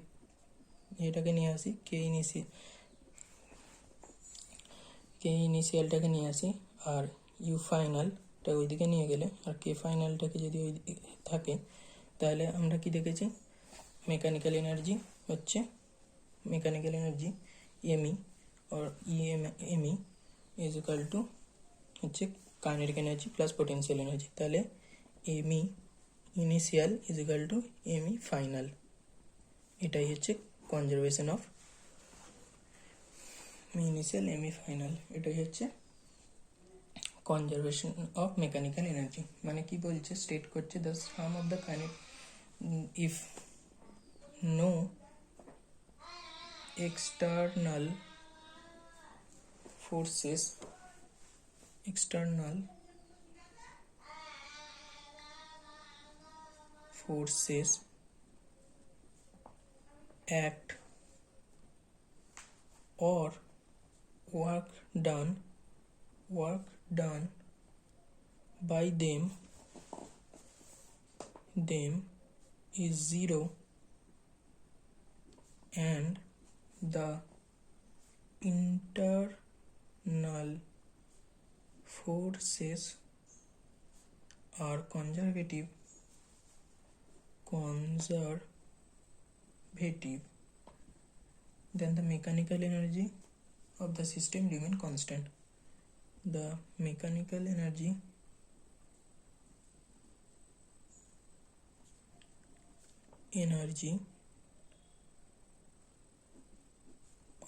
এটাকে নিয়ে আসি কে ইনিশিয়ালটাকে নিয়ে আসি, আর ইউ ফাইনালটা ওইদিকে নিয়ে গেলে আর কে ফাইনালটাকে যদি ওই থাকে, তাহলে আমরা কি দেখেছি মেকানিক্যাল এনার্জি হচ্ছে মেকানিক্যাল এনার্জি এমই और এমই ইজ ইকুয়াল টু হচ্ছে kinetic energy plus potential energy. তাহলে ME initial is equal to ME final, এটাই হচ্ছে conservation of initial ME final, এটাই হচ্ছে কনজারভেশন অফ মেকানিক্যাল এনার্জি। মানে কি বলছে, স্টেট করছে the some of the kinetic if no external forces act or work done by them is zero and the internal forces are conservative, then the mechanical energy of the system remain constant. The mechanical energy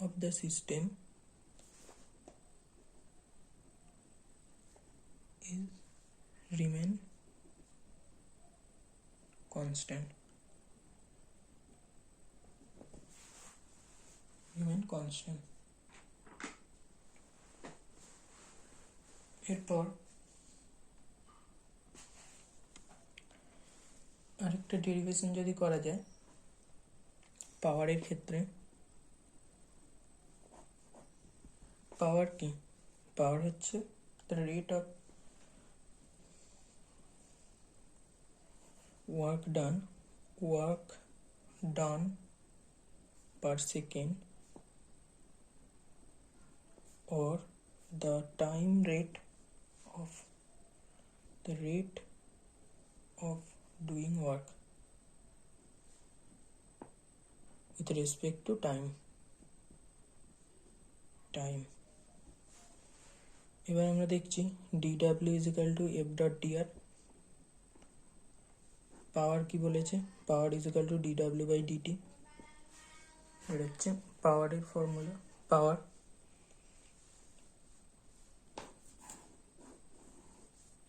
of the system is remain constant. এরপর আরেকটা derivation যদি করা যায় পাওয়ারের ক্ষেত্রে, পাওয়ার কি? পাওয়ার হচ্ছে the rate of work done per second or the rate of doing work with respect to time. এবার আমরা দেখছি dw is equal to f dot dr. পাওয়ার কি বলেছে? পাওয়ার is equal to dw by dt. এটা হচ্ছে পাওয়ারের ফর্মুলা। পাওয়ার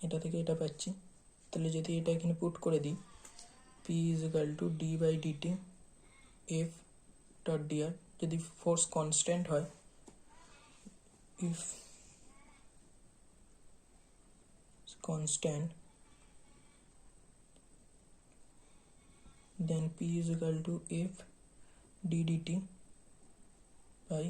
এটা থেকে এটা পাচ্ছি, তাহলে যদি এটা এখানে পুট করে দিই p is equal to d by dt f dot dr, যদি ফোর্স কনস্ট্যান্ট হয়, if constant, then p is equal to f d dt by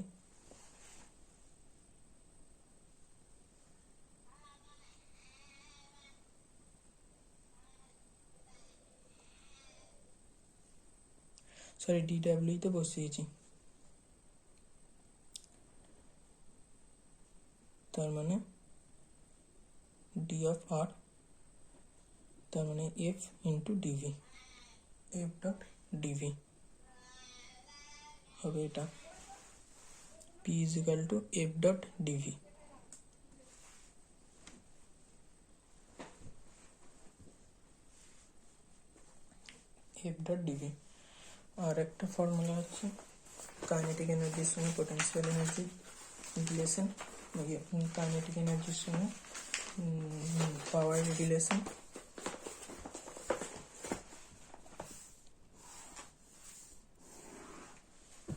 dw তো বসিয়েছি, তার মানে d of r, তার মানে f into dv, f dot dv হবে এটা p is equal to f dot dv. f dot dv আর একটা formula হচ্ছে কাইনেটিক এনার্জির সঙ্গে পোটেনশিয়াল এনার্জি রিলেশন, কাইনেটিক এনার্জির সঙ্গে পাওয়ার রিলেশন।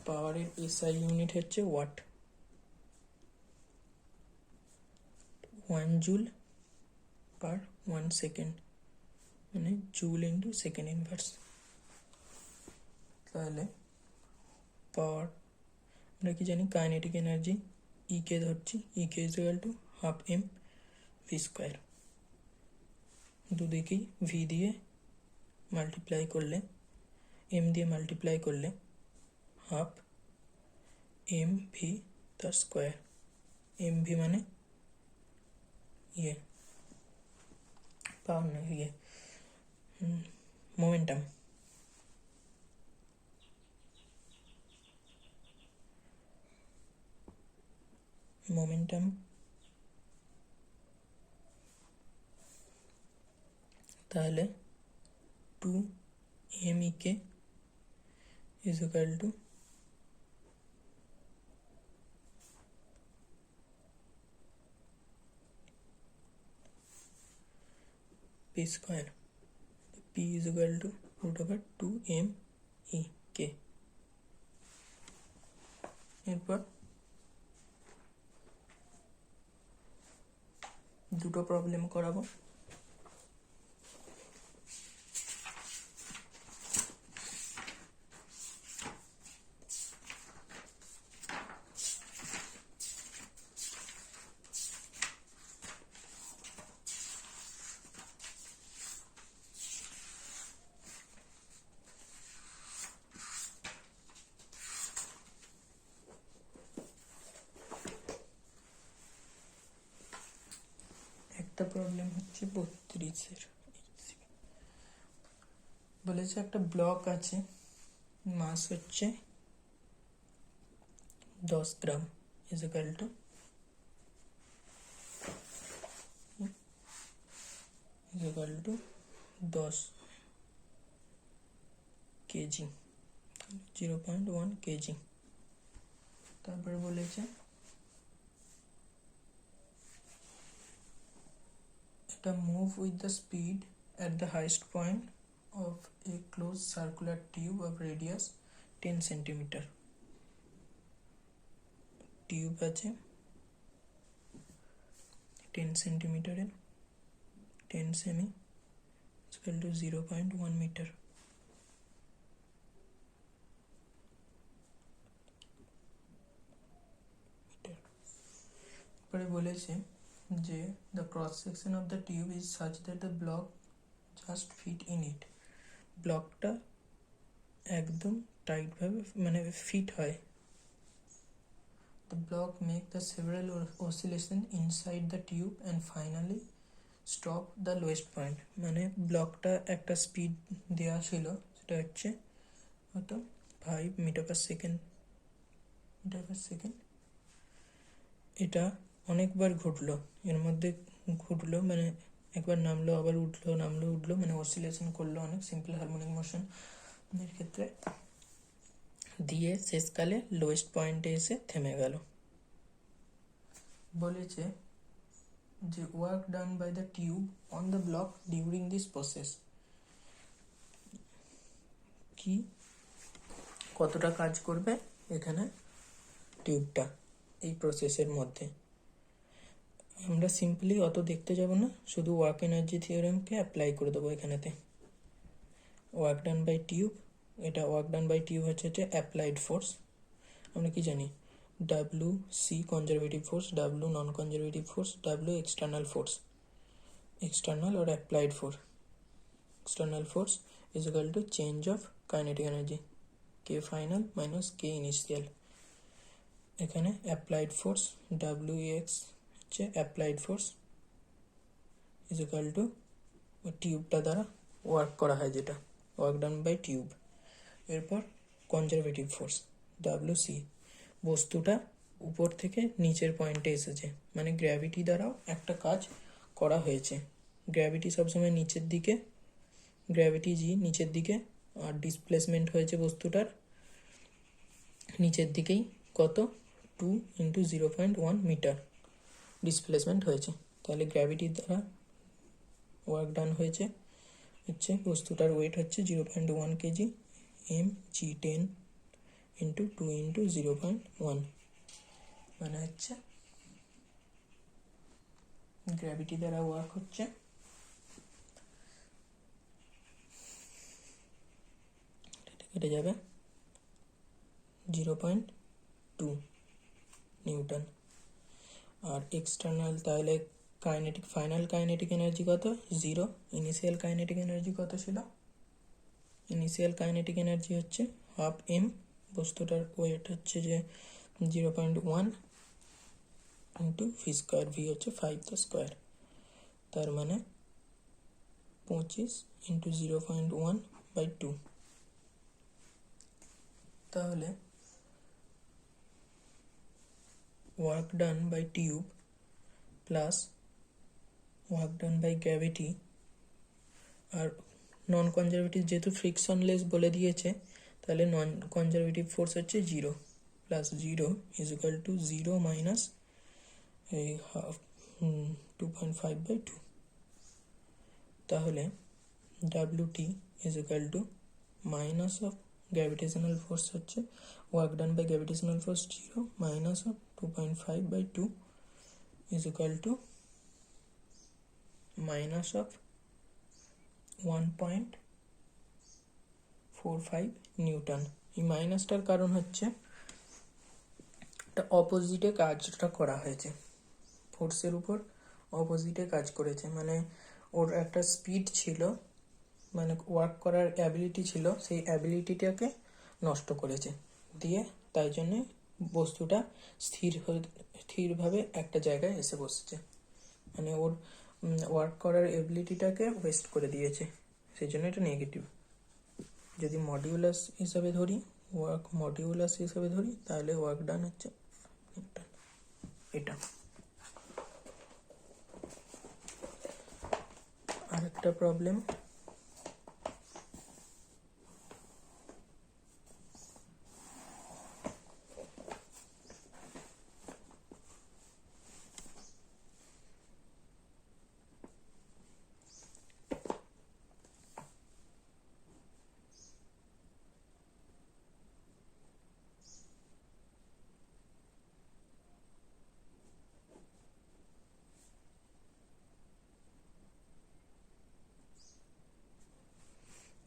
পাওয়ারের এসআই ইউনিট হচ্ছে ওয়াট, 1 জুল পার 1 সেকেন্ড, মানে জুল ইন্টু সেকেন্ড ইনভার্স। তাহলে পাওয়ার আমরা কি জানি, কাইনেটিক এনার্জি ই কে ধরছি, E K is equal to half M V square. দুদিকেই ভি দিয়ে মাল্টিপ্লাই করলে, এম দিয়ে মাল্টিপ্লাই করলে হাফ এম ভি তার স্কোয়ার। এম ভি মানে পাওয়ার না, মোমেন্টাম। তাহলে 2 MEK is equal to p square, p is equal to root over 2 MEK। এরপর দুটো প্রবলেম করাবো। একটা প্রবলেম হচ্ছে 32-এর, বলেছে একটা ব্লক আছে, মাস হচ্ছে 10 gram, is equal to 10 KG, 0.1 KG. তারপরে বলেছে এটা move with the speed at the highest point of a closed circular tube of radius 10 centimeter. Tube আছে 10 সেন্টিমিটারের, 10 সেমি equal to 0.1 মিটার। পরে বলেছে যে the cross section of the tube is such that the block just fit in it. ব্লকটা একদম tight ভাবে মানে fit হয়। The block make the several oscillation inside the tube and finally stop the lowest point. মানে ব্লকটা একটা speed দেওয়া ছিল, সেটা হচ্ছে কত 5 মিটার পার সেকেন্ড। এটা অনেকবার ঘটলো, এর মধ্যে ঘটলো মানে একবার নামলো আবার উঠলো, নামলো উঠলো, মানে অসিলেশন করলো অনেক সিম্পল হারমোনিক মোশন এর ক্ষেত্রে, দিয়ে শেষকালে লোয়েস্ট পয়েন্টে এসে থেমে গেল। বলেছে যে work done by the tube on the block during this process, কি কতটা কাজ করবে এখানে টিউবটা এই প্রসেসের মধ্যে। আমরা সিম্পলি অত দেখতে যাব না, শুধু ওয়ার্ক এনার্জি থিওরেমকে অ্যাপ্লাই করে দেবো এখানেতে। ওয়ার্ক ডান বাই টিউব, এটা ওয়ার্ক ডান বাই টিউব হচ্ছে অ্যাপ্লাইড ফোর্স। আমরা কি জানি W C conservative force, W non conservative force, W external force, external or applied force. External force is equal to change of kinetic energy, K final minus K initial. এখানে applied force WX হচ্ছে applied force is equal to টিউবটা দ্বারা work করা হয় যেটা work done by tube. এরপর conservative force WC, বস্তুটা উপর থেকে নিচের পয়েন্টে এসেছে, মানে গ্র্যাভিটি দ্বারাও একটা কাজ করা হয়েছে। গ্র্যাভিটি সবসময় নিচের দিকে, গ্র্যাভিটি জি নিচের দিকে, আর ডিসপ্লেসমেন্ট হয়েছে বস্তুটার নিচের দিকেই, কত 2 × 0.1 মিটার ডিসপ্লেসমেন্ট হয়েছে। তাহলে গ্র্যাভিটির দ্বারা ওয়ার্ক ডান হয়েছে হচ্ছে বস্তুটার ওয়েট হচ্ছে 0.1 কেজি, mg10 × 2 × 0.1, মানে হচ্ছে গ্র্যাভিটি দ্বারা ওয়ার্ক হচ্ছে কেটে যাবে 0.2 নিউটন। আর এক্সটার্নাল তাহলে কাইনেটিক ফাইনাল কাইনেটিক এনার্জি কত 0, ইনিশিয়াল কাইনেটিক এনার্জি কত ছিল, ইনিশিয়াল কাইনেটিক এনার্জি হচ্ছে হাফ এম, বস্তুটার ওয়েট হচ্ছে যে 0.1 × ভি স্কোয়ার, ভি হচ্ছে 5 দ্য স্কোয়ার, তার মানে 25 × 0.1/2। তাহলে work done by tube plus work done by gravity, আর নন কনজারভেটিভ যেহেতু ফ্রিকশনলেস বলে দিয়েছে, তাহলে নন কনজারভেটিভ ফোর্স হচ্ছে 0 plus 0 is equal to 0 minus এই হাফ 2.5/2। তাহলে WT is equal to minus of gravitational force হচ্ছে work done by gravitational force 0 minus of 2.5/2 is equal to minus of 1.45 newton. এই মাইনাসটার কারণ হচ্ছে এটা অপোজিটে কাজটা করা হয়েছে, ফোর্সের উপর অপোজিটে কাজ করেছে, মানে ওর একটা স্পিড ছিল, মানে ওয়ার্ক করার অ্যাবিলিটি ছিল, সেই অ্যাবিলিটিটাকে নষ্ট করেছে, দিয়ে তাই জন্যে বস্তুটা স্থিরভাবে একটা জায়গায় এসে বসেছে, মানে ওর ওয়ার্ক করার এবিলিটিটাকে ওয়েস্ট করে দিয়েছে, সেই জন্য এটা নেগেটিভ। যদি মডিউলাস হিসাবে ধরি, ওয়ার্ক মডিউলাস হিসাবে ধরি, তাহলে ওয়ার্ক ডান হচ্ছে এটা। আরেকটা প্রবলেম,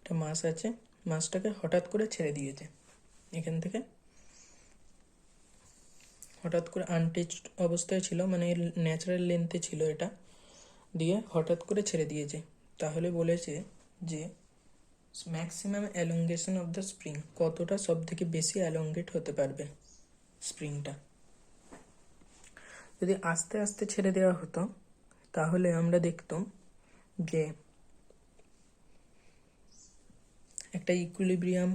একটা মাস আছে, মাসটাকে হঠাৎ করে ছেড়ে দিয়েছে, এখান থেকে হঠাৎ করে আনটেচড অবস্থায় ছিল, মানে ন্যাচারাল লেন্থে ছিল এটা, দিয়ে হঠাৎ করে ছেড়ে দিয়েছে। তাহলে বলেছে যে ম্যাক্সিমাম অ্যালঙ্গেশন অফ দ্য স্প্রিং, কতটা সব থেকে বেশি অ্যালঙ্গেট হতে পারবে স্প্রিংটা। যদি আস্তে আস্তে ছেড়ে দেওয়া হতো তাহলে আমরা দেখতাম যে একটা ইকুইলিব্রিয়াম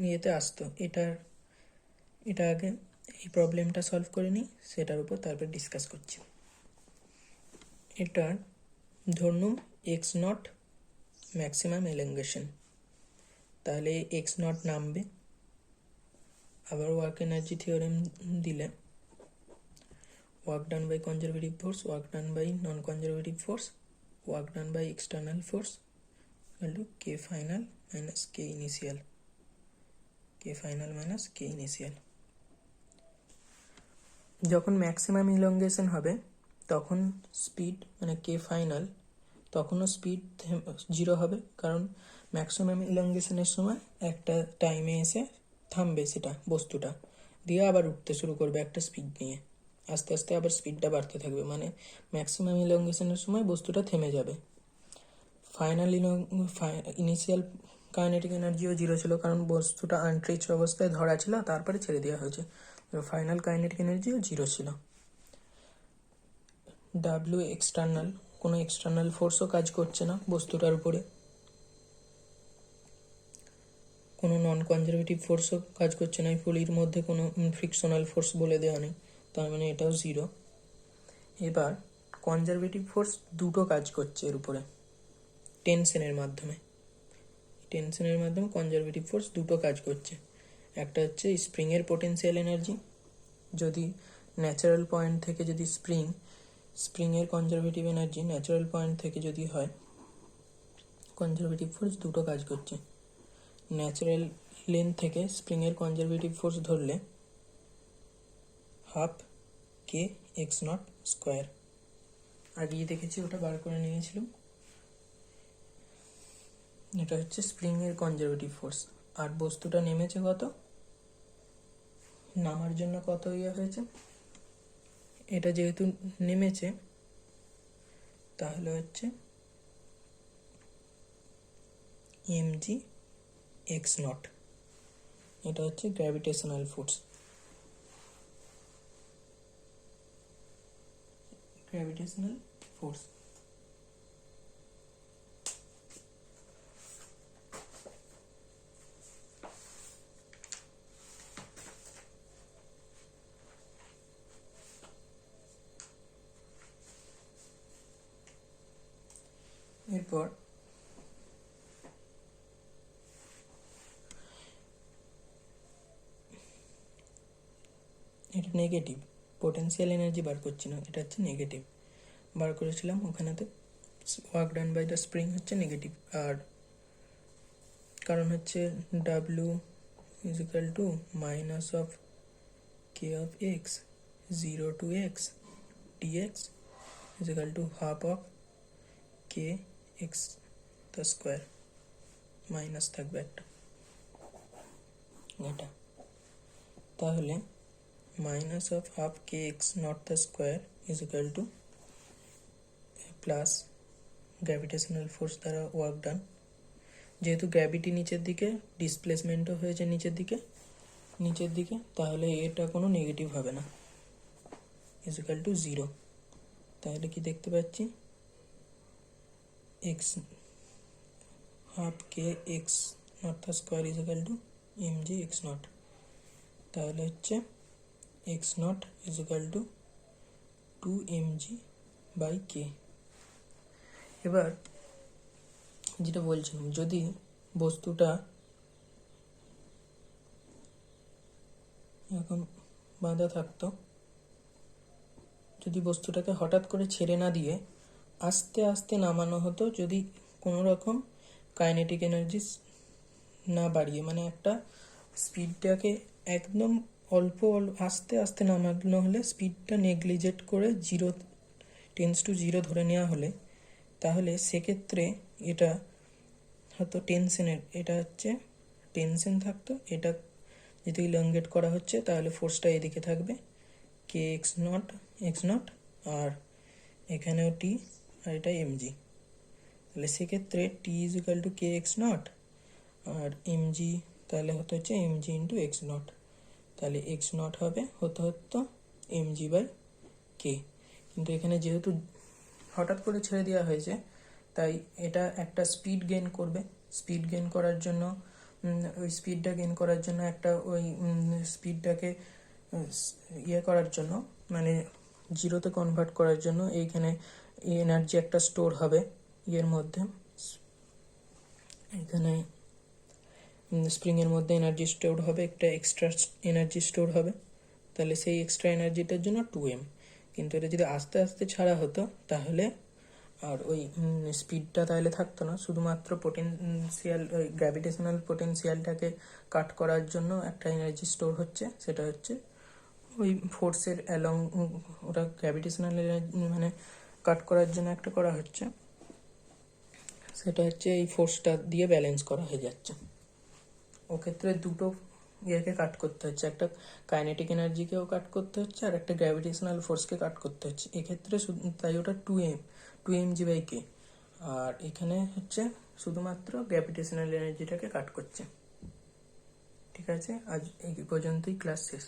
ইয়েতে আসতো। এটা আগে এই প্রবলেমটা সলভ করে নিই, সেটার উপর তারপর ডিসকাস করছি। এটার ধরুন এক্স নট ম্যাক্সিমাম এলঙ্গেশন, তাহলে এক্স নট নামবে। আবার ওয়ার্ক এনার্জি থিওরেম দিলে work done by conservative force, work done by non conservative force, work done by external force K final minus K initial, K final minus K initial. যখন maximum elongation হবে তখন speed মানে কে final, তখনও speed 0 হবে, কারণ maximum ইলঙ্গেশনের সময় একটা টাইমে এসে থামবে সেটা বস্তুটা, দিয়ে আবার উঠতে শুরু করবে একটা স্পিড নিয়ে, আস্তে আস্তে আবার স্পিডটা বাড়তে থাকবে, মানে ম্যাক্সিমাম ইলঙ্গেশনের সময় বস্তুটা থেমে যাবে। ফাইনাল ইনিশিয়াল কাইনেটিক এনার্জিও 0 ছিল, কারণ বস্তুটা আনট্রিচড অবস্থায় ধরা ছিল, তারপরে ছেড়ে দেওয়া হয়েছে। ফাইনাল কাইনেটিক এনার্জিও 0 ছিল। ডাব্লিউ এক্সটার্নাল, কোনো এক্সটার্নাল ফোর্সও কাজ করছে না বস্তুটার উপরে, কোনো নন কনজারভেটিভ ফোর্সও কাজ করছে না, এই পলির মধ্যে কোনো ফ্রিকশনাল ফোর্স বলে দেওয়া নেই, তার মানে এটাও 0। এবার কনজারভেটিভ ফোর্স দুটো কাজ করছে এর উপরে টেনশনের মাধ্যমে, কনজারভেটিভ ফোর্স দুটো কাজ করছে। একটা হচ্ছে স্প্রিংয়ের পোটেনশিয়াল এনার্জি, যদি ন্যাচারাল পয়েন্ট থেকে যদি স্প্রিংয়ের কনজারভেটিভ এনার্জি ন্যাচারাল পয়েন্ট থেকে যদি হয়, কনজারভেটিভ ফোর্স দুটো কাজ করছে। ন্যাচারাল লেন্থ থেকে স্প্রিংয়ের কনজারভেটিভ ফোর্স ধরলে half K x not square, আগেই দেখেছি, ওটা বার করে নিয়েছিলাম। এটা হচ্ছে স্প্রিংয়ের কনজারভেটিভ ফোর্স। আর বস্তুটা নেমেছে কত, নামার জন্য কত হয়েছে, এটা যেহেতু নেমেছে তাহলে হচ্ছে mg x নট, এটা হচ্ছে গ্র্যাভিটেশনাল ফোর্স। এরপর এটা নেগেটিভ, পোটেনশিয়াল এনার্জি বার করছি না, এটা হচ্ছে নেগেটিভ বার করেছিলাম, ওখানেতে work done by the spring হচ্ছে নেগেটিভ। আর কারণ হচ্ছে W is equal to minus of K of x 0 to x dx is equal to half of K x the square, minus থাকবে একটা এটা, তাহলে minus of half K x naught the square is equal to plus gravitational force দ্বারা work done, যেহেতু gravity নিচের দিকে, ডিসপ্লেসমেন্টও হয়েছে নিচের দিকে, তাহলে এটা কোনো নেগেটিভ হবে না, ইজ ইকাল টু 0। তাহলে কি দেখতে পাচ্ছি, x half K x naught the square is equal to mg x naught, তাহলে হচ্ছে x naught is equal to 2mg by K. এবার যেটা বলছিলাম, যদি বস্তুটা এখন বাঁধা থাকতো, যদি বস্তুটাকে হঠাৎ করে ছেড়ে না দিয়ে আস্তে আস্তে নামানো হতো, যদি কোনো রকম কাইনেটিক এনার্জি না বাড়িয়ে, মানে একটা স্পিডটাকে একদম অল্প আস্তে আস্তে নামানো হলে, স্পিডটা নেগলিজেট করে 0 টেন্ডস টু 0 ধরে নেওয়া হলে, তাহলে সেক্ষেত্রে এটা হয়তো টেনশনের, এটা হচ্ছে টেনশন থাকতো, এটা যদি ইলংগেট করা হচ্ছে তাহলে ফোর্সটা এদিকে থাকবে কে এক্স নট, আর এখানেও টি, আর এটা এমজি। তাহলে সেক্ষেত্রে T is equal to K x naught, আর এমজি তাহলে হতে হচ্ছে এমজি ইন্টু এক্স নট। তাহলে এক্স নট হবে হতো এমজি বাই কে। কিন্তু এখানে যেহেতু হঠাৎ করে ছেড়ে দেওয়া হয়েছে, তাই এটা একটা স্পিড গেইন করবে। স্পিড গেইন করার জন্য ওই স্পিডটা গেইন করার জন্য একটা ওই স্পিডটাকে ইয়ে করার জন্য, মানে জিরোতে কনভার্ট করার জন্য এইখানে এনার্জি একটা স্টোর হবে ইয়ের মধ্যে, এখানে স্প্রিংয়ের মধ্যে এনার্জি স্টোর হবে, একটা এক্সট্রা এনার্জি স্টোর হবে। তাহলে সেই এক্সট্রা এনার্জিটার জন্য 2m। কিন্তু এটা যদি আস্তে আস্তে ছাড়া হতো তাহলে আর ওই স্পিডটা তাহলে থাকতো না, শুধুমাত্র পোটেনশিয়াল, ওই গ্র্যাভিটেশনাল পোটেনশিয়ালটাকে কাট করার জন্য একটা এনার্জি স্টোর হচ্ছে, সেটা হচ্ছে ওই ফোর্সের অ্যালং, ওটা গ্র্যাভিটেশনাল মানে কাট করার জন্য একটা করা হচ্ছে, সেটা হচ্ছে এই ফোর্সটা দিয়ে ব্যালেন্স করা হয়ে যাচ্ছে। ও ক্ষেত্রে দুটো ইয়েকে কাট করতে হচ্ছে, একটা কাইনেটিক এনার্জিকেও কাট করতে হচ্ছে আর একটা গ্র্যাভিটেশনাল ফোর্সকে কাট করতে হচ্ছে। এক্ষেত্রে তাই ওটা 2mg বাই কে, আর এখানে হচ্ছে শুধুমাত্র গ্র্যাভিটেশনাল এনার্জিটাকে কাট করছে। ঠিক আছে, আজ এই পর্যন্তই ক্লাস শেষ।